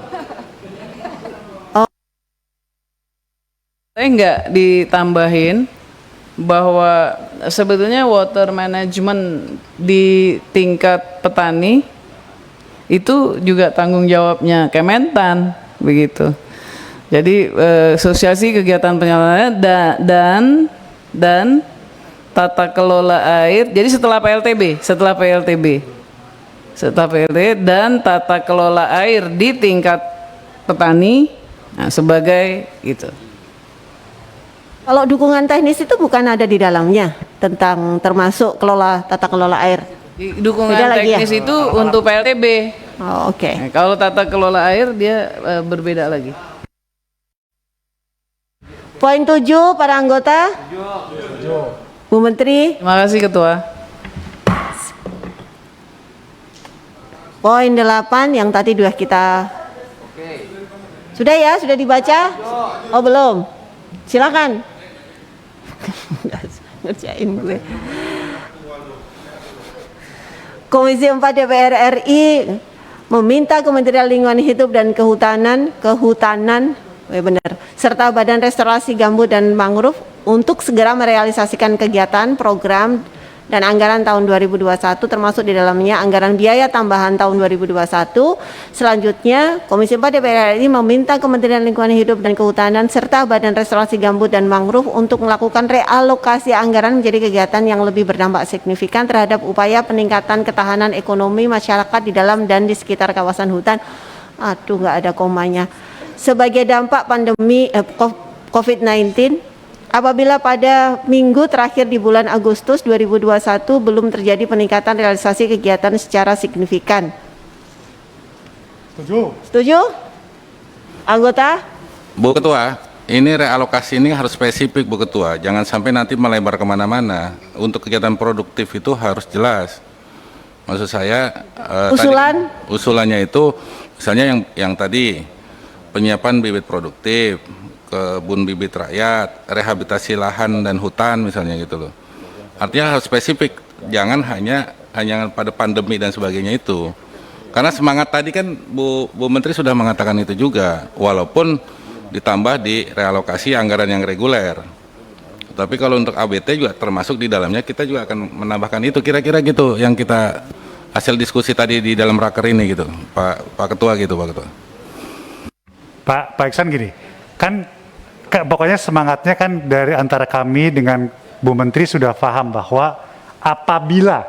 Saya nggak ditambahin bahwa sebetulnya water management di tingkat petani itu juga tanggung jawabnya Kementan begitu. Jadi sosialisasi kegiatan penyalurannya dan tata kelola air. Jadi setelah PLTB dan tata kelola air di tingkat petani, nah, sebagai itu. Kalau dukungan teknis itu bukan ada di dalamnya tentang termasuk tata kelola air. Dukungan Beda lagi teknis ya? itu untuk PLTB. Oh, oke. Nah, kalau tata kelola air dia berbeda lagi. Poin 7 para anggota. Bu Menteri. Terima kasih Ketua. Poin 8 yang tadi sudah kita. Sudah ya, sudah dibaca? Oh belum. Silakan. ngerjain gue. Komisi 4 DPR RI meminta Kementerian Lingkungan Hidup dan Kehutanan, serta Badan Restorasi Gambut dan Mangrove untuk segera merealisasikan kegiatan, program, dan anggaran tahun 2021 termasuk di dalamnya anggaran biaya tambahan tahun 2021. Selanjutnya, Komisi 4 DPR RI meminta Kementerian Lingkungan Hidup dan Kehutanan serta Badan Restorasi Gambut dan Mangrove untuk melakukan realokasi anggaran menjadi kegiatan yang lebih berdampak signifikan terhadap upaya peningkatan ketahanan ekonomi masyarakat di dalam dan di sekitar kawasan hutan. Aduh, nggak ada komanya. Sebagai dampak pandemi COVID-19, apabila pada minggu terakhir di bulan Agustus 2021 belum terjadi peningkatan realisasi kegiatan secara signifikan. Setuju? Setuju? Anggota? Bu Ketua, ini realokasi ini harus spesifik Bu Ketua, jangan sampai nanti melebar kemana-mana. Untuk kegiatan produktif itu harus jelas. Maksud saya usulan? Usulannya itu misalnya yang tadi penyiapan bibit produktif, kebun bibit rakyat, rehabilitasi lahan dan hutan misalnya gitu loh. Artinya harus spesifik, jangan hanya pada pandemi dan sebagainya itu. Karena semangat tadi kan Bu Menteri sudah mengatakan itu juga, walaupun ditambah di realokasi anggaran yang reguler. Tapi kalau untuk ABT juga termasuk di dalamnya, kita juga akan menambahkan itu, kira-kira gitu yang kita hasil diskusi tadi di dalam raker ini gitu, Pak Ketua gitu, Pak Ketua. Pak Iksan gini, kan pokoknya semangatnya kan dari antara kami dengan Bu Menteri sudah paham bahwa apabila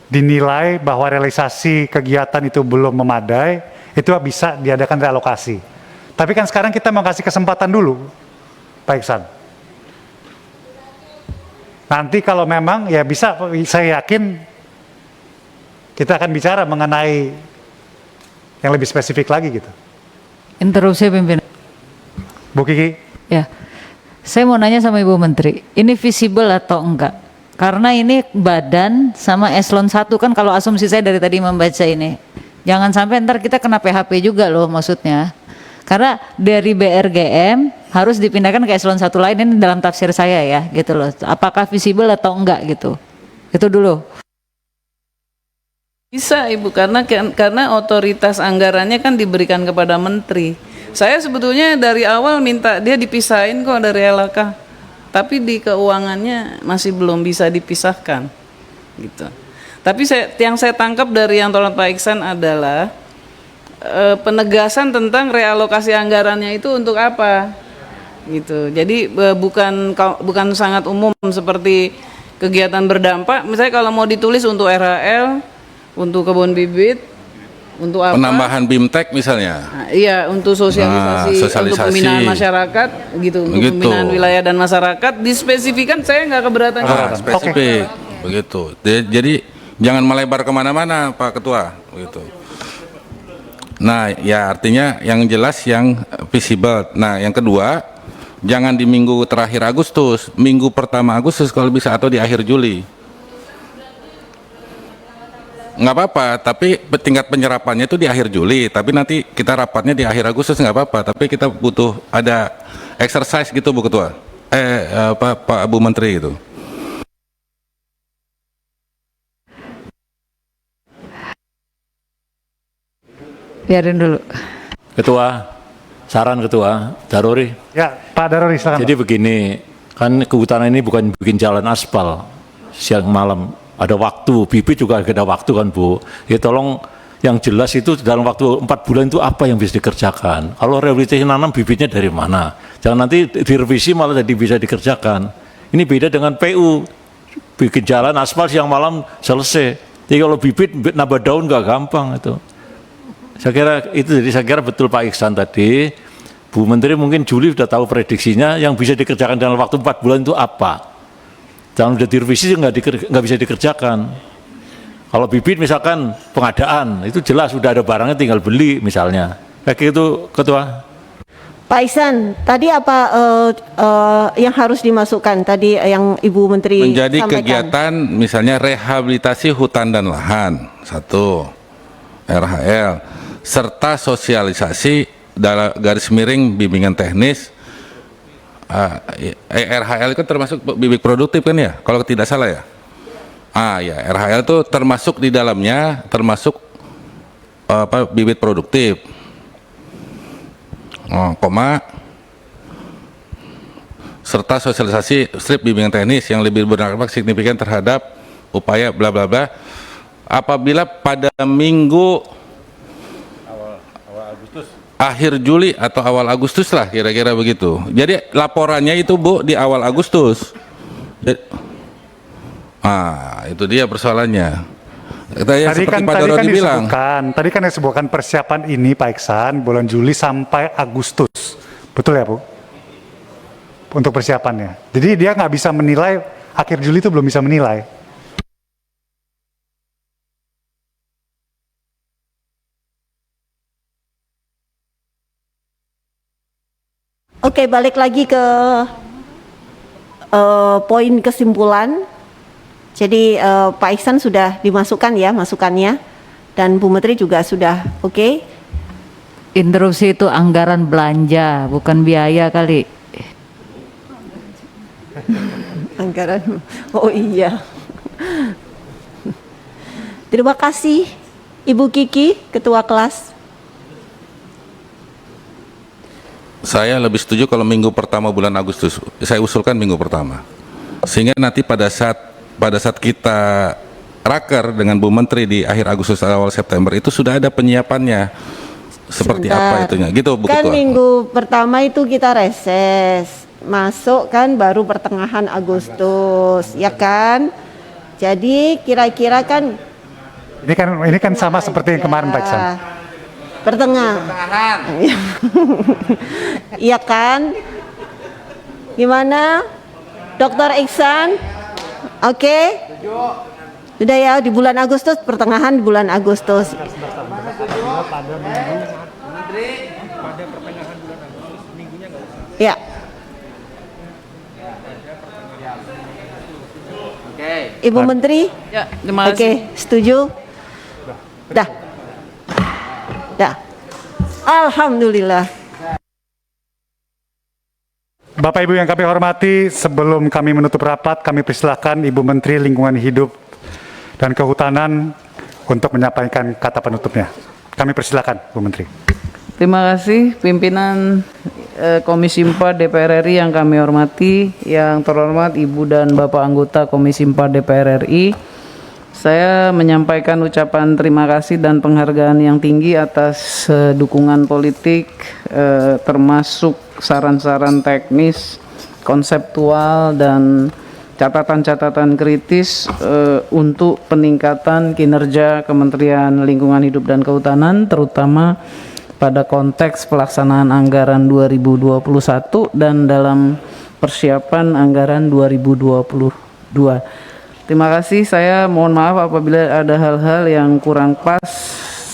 dinilai bahwa realisasi kegiatan itu belum memadai, itu bisa diadakan realokasi. Tapi kan sekarang kita mau kasih kesempatan dulu, Pak Iksan. Nanti kalau memang ya bisa, saya yakin kita akan bicara mengenai yang lebih spesifik lagi gitu. Interupsi pimpinan. Bu Kiki? Ya, saya mau nanya sama Ibu Menteri, ini visible atau enggak? Karena ini badan sama eselon 1 kan, kalau asumsi saya dari tadi membaca ini. Jangan sampai ntar kita kena PHP juga loh maksudnya. Karena dari BRGM harus dipindahkan ke eselon 1 lain, ini dalam tafsir saya ya gitu loh. Apakah visible atau enggak gitu? Itu dulu. Bisa Ibu, karena otoritas anggarannya kan diberikan kepada menteri. Saya sebetulnya dari awal minta dia dipisahin kok dari LHK, tapi di keuangannya masih belum bisa dipisahkan, gitu. Tapi yang saya tangkap dari yang tolong Pak Iksan adalah penegasan tentang realokasi anggarannya itu untuk apa, gitu. Jadi bukan sangat umum seperti kegiatan berdampak. Misalnya kalau mau ditulis untuk RHL, untuk kebun bibit, untuk apa? Penambahan BIMTEK misalnya. Nah, iya, untuk sosialisasi, untuk pembinaan masyarakat, gitu, untuk pembinaan wilayah dan masyarakat, dispesifikan saya nggak keberatan. Spesifik, begitu. Jadi jangan melebar kemana-mana, Pak Ketua, begitu. Nah, ya artinya yang jelas yang visible. Nah, yang kedua, jangan di minggu terakhir Agustus, minggu pertama Agustus kalau bisa atau di akhir Juli. Nggak apa-apa, tapi tingkat penyerapannya itu di akhir Juli, tapi nanti kita rapatnya di akhir Agustus nggak apa-apa, tapi kita butuh ada exercise gitu Bu Ketua, Pak Bu Menteri gitu. Biarin dulu. Ketua, saran Ketua, Daruri. Ya, Pak Daruri silakan. Jadi begini, kan kehutanan ini bukan bikin jalan aspal siang malam. Ada waktu, bibit juga ada waktu kan Bu. Ya tolong yang jelas itu dalam waktu 4 bulan itu apa yang bisa dikerjakan. Kalau rehabilitasi nanam bibitnya dari mana. Jangan nanti direvisi malah jadi bisa dikerjakan. Ini beda dengan PU. Bikin jalan aspal siang malam selesai. Jadi kalau bibit nambah daun nggak gampang itu. Saya kira itu, jadi saya kira betul Pak Iksan tadi. Bu Menteri mungkin Juli sudah tahu prediksinya yang bisa dikerjakan dalam waktu 4 bulan itu apa. Jangan udah direvisi nggak bisa dikerjakan. Kalau bibit misalkan pengadaan itu jelas sudah ada barangnya tinggal beli misalnya. Kayak gitu Ketua. Pak Iksan, tadi apa yang harus dimasukkan tadi yang Ibu Menteri menjadi sampaikan? Kegiatan misalnya rehabilitasi hutan dan lahan, 1 RHL, serta sosialisasi garis miring bimbingan teknis RHL itu termasuk bibit produktif kan ya, kalau tidak salah ya. Ya, RHL itu termasuk di dalamnya, termasuk bibit produktif. Serta sosialisasi strip bimbingan teknis yang lebih berdampak signifikan terhadap upaya bla bla bla. Apabila pada minggu akhir Juli atau awal Agustus lah kira-kira begitu. Jadi laporannya itu Bu di awal Agustus. Itu dia persoalannya. Tadi kan disebutkan persiapan ini Pak Iksan bulan Juli sampai Agustus. Betul ya Bu? Untuk persiapannya. Jadi dia nggak bisa menilai, akhir Juli itu belum bisa menilai. Oke, balik lagi ke poin kesimpulan. Jadi Pak Iksan sudah dimasukkan ya masukannya, dan Bu Menteri juga sudah oke. Interupsi itu anggaran belanja, bukan biaya kali. Anggaran, oh iya. Terima kasih Ibu Kiki, Ketua Kelas. Saya lebih setuju kalau minggu pertama bulan Agustus. Saya usulkan minggu pertama. Sehingga nanti pada saat kita raker dengan Bu Menteri di akhir Agustus awal September itu sudah ada penyiapannya. Seperti apa itunya. Gitu Bu Kan Ketua. minggu pertama itu kita reses. Masuk kan baru pertengahan Agustus, ya kan? Jadi kira-kira kan ini kan sama seperti yang kemarin Pak Iksan. Pertengahan. Iya kan? Gimana? Dokter Iksan? Oke? Sudah ya, di bulan Agustus, pertengahan bulan Agustus. Ya. Ibu Menteri? Ya, terima kasih. Oke, setuju? Dah. Alhamdulillah. Bapak Ibu yang kami hormati, sebelum kami menutup rapat, kami persilahkan Ibu Menteri Lingkungan Hidup dan Kehutanan untuk menyampaikan kata penutupnya. Kami persilahkan, Bu Menteri. Terima kasih pimpinan Komisi 4 DPR RI yang kami hormati, yang terhormat Ibu dan Bapak anggota Komisi 4 DPR RI. Saya menyampaikan ucapan terima kasih dan penghargaan yang tinggi atas dukungan politik, termasuk saran-saran teknis, konseptual, dan catatan-catatan kritis untuk peningkatan kinerja Kementerian Lingkungan Hidup dan Kehutanan, terutama pada konteks pelaksanaan anggaran 2021 dan dalam persiapan anggaran 2022. Terima kasih, saya mohon maaf apabila ada hal-hal yang kurang pas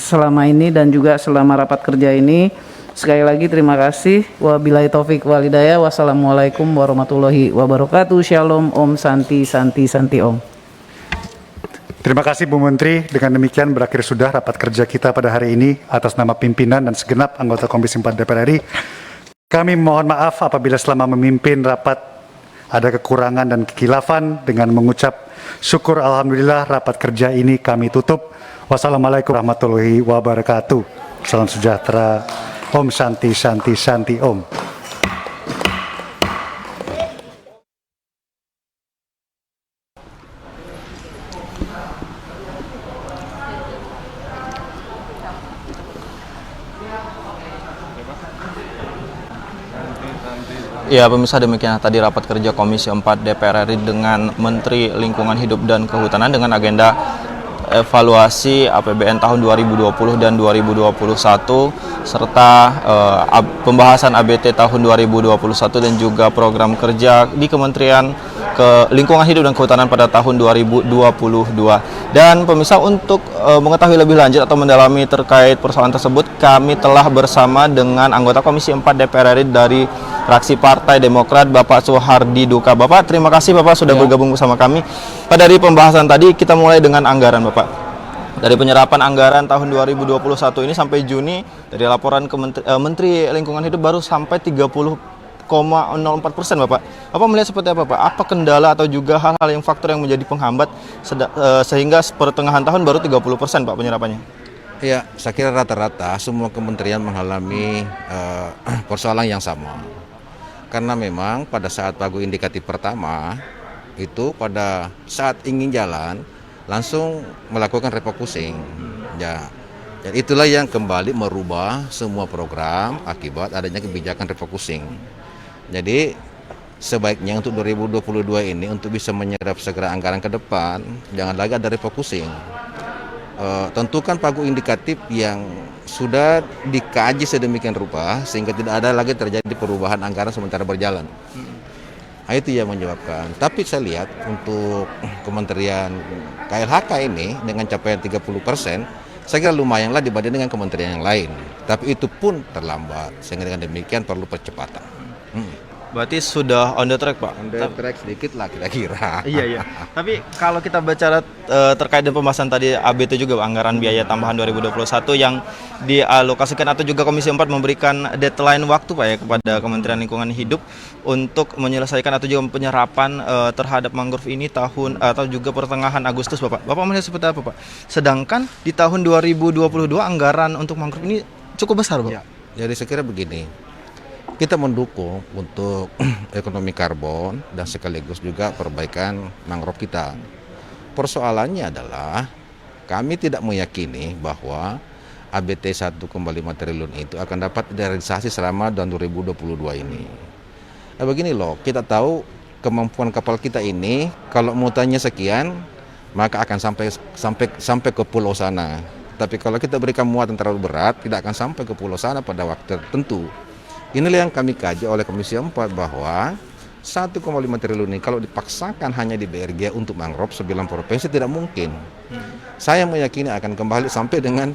selama ini dan juga selama rapat kerja ini. Sekali lagi terima kasih. Wabillahi taufik wal hidayah. Wassalamualaikum warahmatullahi wabarakatuh. Shalom, Om Santi, Santi, Santi Om. Terima kasih Bu Menteri. Dengan demikian berakhir sudah rapat kerja kita pada hari ini atas nama pimpinan dan segenap anggota Komisi 4 DPR RI. Kami mohon maaf apabila selama memimpin rapat ada kekurangan dan kekhilafan. Dengan mengucap syukur alhamdulillah rapat kerja ini kami tutup. Wassalamualaikum warahmatullahi wabarakatuh. Salam sejahtera. Om Santi, Santi, Santi Om. Ya, pemirsa, demikian tadi rapat kerja Komisi 4 DPR RI dengan Menteri Lingkungan Hidup dan Kehutanan dengan agenda evaluasi APBN tahun 2020 dan 2021 serta pembahasan ABT tahun 2021 dan juga program kerja di Kementerian Lingkungan Hidup dan Kehutanan pada tahun 2022. Dan pemirsa, untuk mengetahui lebih lanjut atau mendalami terkait persoalan tersebut, kami telah bersama dengan anggota Komisi 4 DPR RI dari fraksi Partai Demokrat, Bapak Soehardi Duka. Bapak, terima kasih Bapak sudah bergabung bersama kami. Pada dari pembahasan tadi kita mulai dengan anggaran Bapak. Dari penyerapan anggaran tahun 2021 ini sampai Juni, dari laporan Menteri Lingkungan Hidup baru sampai 30,6 0,04% Bapak. Bapak melihat seperti apa Pak? Apa kendala atau juga hal-hal yang faktor yang menjadi penghambat sehingga pertengahan tahun baru 30% Pak penyerapannya? Ya, saya kira rata-rata semua kementerian mengalami persoalan yang sama. Karena memang pada saat pagu indikatif pertama, itu pada saat ingin jalan, langsung melakukan refocusing. Ya, dan itulah yang kembali merubah semua program akibat adanya kebijakan refocusing. Jadi, sebaiknya untuk 2022 ini, untuk bisa menyerap segera anggaran ke depan, jangan lagi ada refocusing. Tentukan pagu indikatif yang sudah dikaji sedemikian rupa sehingga tidak ada lagi terjadi perubahan anggaran sementara berjalan. Nah, itu yang menyebabkan. Tapi saya lihat untuk Kementerian KLHK ini dengan capaian 30%, saya kira lumayanlah dibanding dengan kementerian yang lain. Tapi itu pun terlambat, sehingga dengan demikian perlu percepatan. Berarti sudah on the track Pak? On the track sedikit lah kira-kira. Iya. Tapi kalau kita bicara terkait dengan pembahasan tadi ABT juga Pak, anggaran biaya tambahan 2021 yang dialokasikan atau juga Komisi 4 memberikan deadline waktu Pak ya kepada Kementerian Lingkungan Hidup untuk menyelesaikan atau juga penyerapan terhadap mangrove ini tahun atau juga pertengahan Agustus Bapak. Bapak melihat seperti apa Pak? Sedangkan di tahun 2022 anggaran untuk mangrove ini cukup besar Pak. Ya, jadi saya kira begini. Kita mendukung untuk ekonomi karbon dan sekaligus juga perbaikan mangrove kita. Persoalannya adalah kami tidak meyakini bahwa ABT 1,5 triliun itu akan dapat direalisasi selama tahun 2022 ini. Nah, begini loh, kita tahu kemampuan kapal kita ini kalau muatannya sekian maka akan sampai ke pulau sana. Tapi kalau kita berikan muatan terlalu berat tidak akan sampai ke pulau sana pada waktu tertentu. Inilah yang kami kaji oleh Komisi 4 bahwa 1,5 triliun ini kalau dipaksakan hanya di BRG untuk mangrove 9 provinsi tidak mungkin. Saya meyakini akan kembali sampai dengan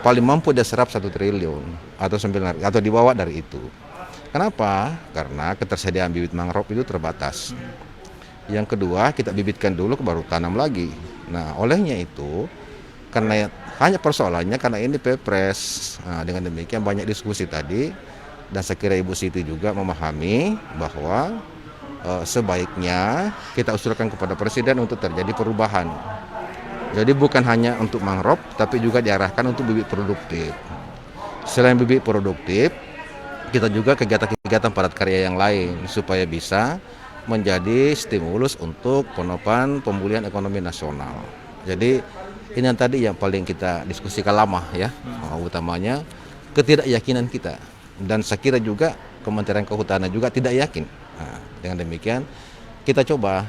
paling mampu dia serap 1 triliun atau di bawah dari itu. Kenapa? Karena ketersediaan bibit mangrove itu terbatas. Yang kedua, kita bibitkan dulu baru tanam lagi. Nah, olehnya itu karena hanya persoalannya karena ini Perpres. Nah, dengan demikian banyak diskusi tadi. Dan saya kira Ibu Siti juga memahami bahwa sebaiknya kita usulkan kepada Presiden untuk terjadi perubahan. Jadi bukan hanya untuk mangrove, tapi juga diarahkan untuk bibit produktif. Selain bibit produktif, kita juga kegiatan-kegiatan padat karya yang lain supaya bisa menjadi stimulus untuk penopang pemulihan ekonomi nasional. Jadi ini yang tadi yang paling kita diskusikan lama ya, utamanya ketidakyakinan kita. Dan saya kira juga Kementerian Kehutanan juga tidak yakin. Nah, dengan demikian kita coba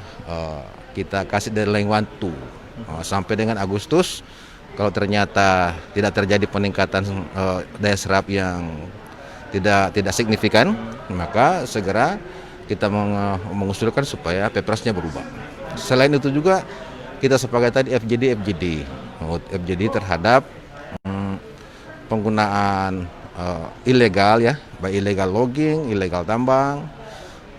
kita kasih deadline waktu sampai dengan Agustus. Kalau ternyata tidak terjadi peningkatan daya serap yang tidak signifikan, maka segera kita mengusulkan supaya Perpresnya berubah. Selain itu juga kita sepakat tadi FGD terhadap penggunaan ilegal ya, baik ilegal logging, ilegal tambang,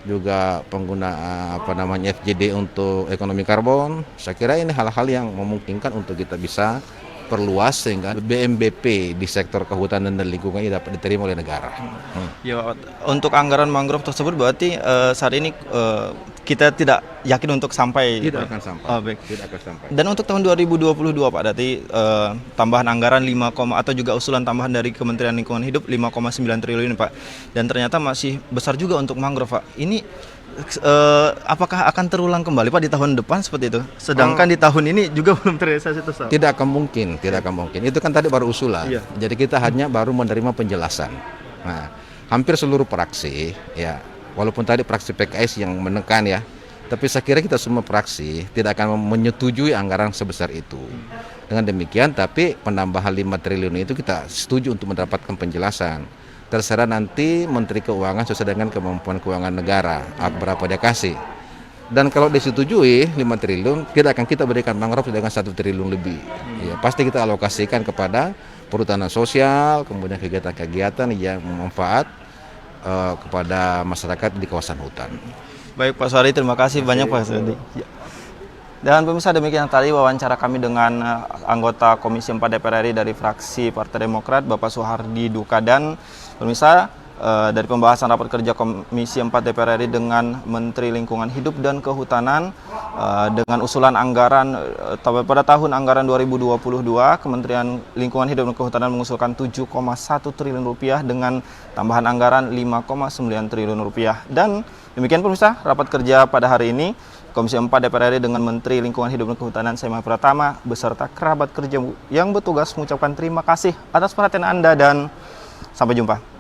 juga penggunaan FGD untuk ekonomi karbon. Saya kira ini hal-hal yang memungkinkan untuk kita bisa perluas sehingga BMBP di sektor kehutanan dan lingkungan ini dapat diterima oleh negara. Ya, untuk anggaran mangrove tersebut berarti saat ini kita tidak yakin untuk sampai. Tidak akan sampai. Oh, baik. Tidak akan sampai. Dan untuk tahun 2022 Pak, berarti tambahan anggaran 5, atau juga usulan tambahan dari Kementerian Lingkungan Hidup 5,9 triliun Pak. Dan ternyata masih besar juga untuk mangrove Pak. Ini apakah akan terulang kembali Pak di tahun depan seperti itu? Sedangkan di tahun ini juga belum terrealisasi itu. Tidak akan mungkin. Itu kan tadi baru usulan. Iya. Jadi kita hanya baru menerima penjelasan. Nah, hampir seluruh fraksi ya, walaupun tadi fraksi PKS yang menekan ya, tapi saya kira kita semua fraksi tidak akan menyetujui anggaran sebesar itu. Dengan demikian, tapi penambahan 5 triliun itu kita setuju untuk mendapatkan penjelasan. Terserah nanti Menteri Keuangan sesuai dengan kemampuan keuangan negara, berapa dia kasih. Dan kalau disetujui 5 triliun, tidak akan kita berikan mangrove dengan 1 triliun lebih. Ya, pasti kita alokasikan kepada perhutanan sosial, kemudian kegiatan-kegiatan yang bermanfaat kepada masyarakat di kawasan hutan. Baik Pak Suhardi, terima kasih banyak Pak Suhardi. Dan pemirsa, demikian tadi wawancara kami dengan anggota Komisi 4 DPR RI dari fraksi Partai Demokrat, Bapak Suhardi Duka. Dan pemirsa, dari pembahasan rapat kerja Komisi 4 DPR RI dengan Menteri Lingkungan Hidup dan Kehutanan dengan usulan anggaran pada tahun anggaran 2022, Kementerian Lingkungan Hidup dan Kehutanan mengusulkan 7,1 triliun rupiah dengan tambahan anggaran 5,9 triliun rupiah. Dan demikian pemirsa rapat kerja pada hari ini Komisi 4 DPR RI dengan Menteri Lingkungan Hidup dan Kehutanan Sema Pratama beserta kerabat kerja yang bertugas mengucapkan terima kasih atas perhatian Anda dan sampai jumpa.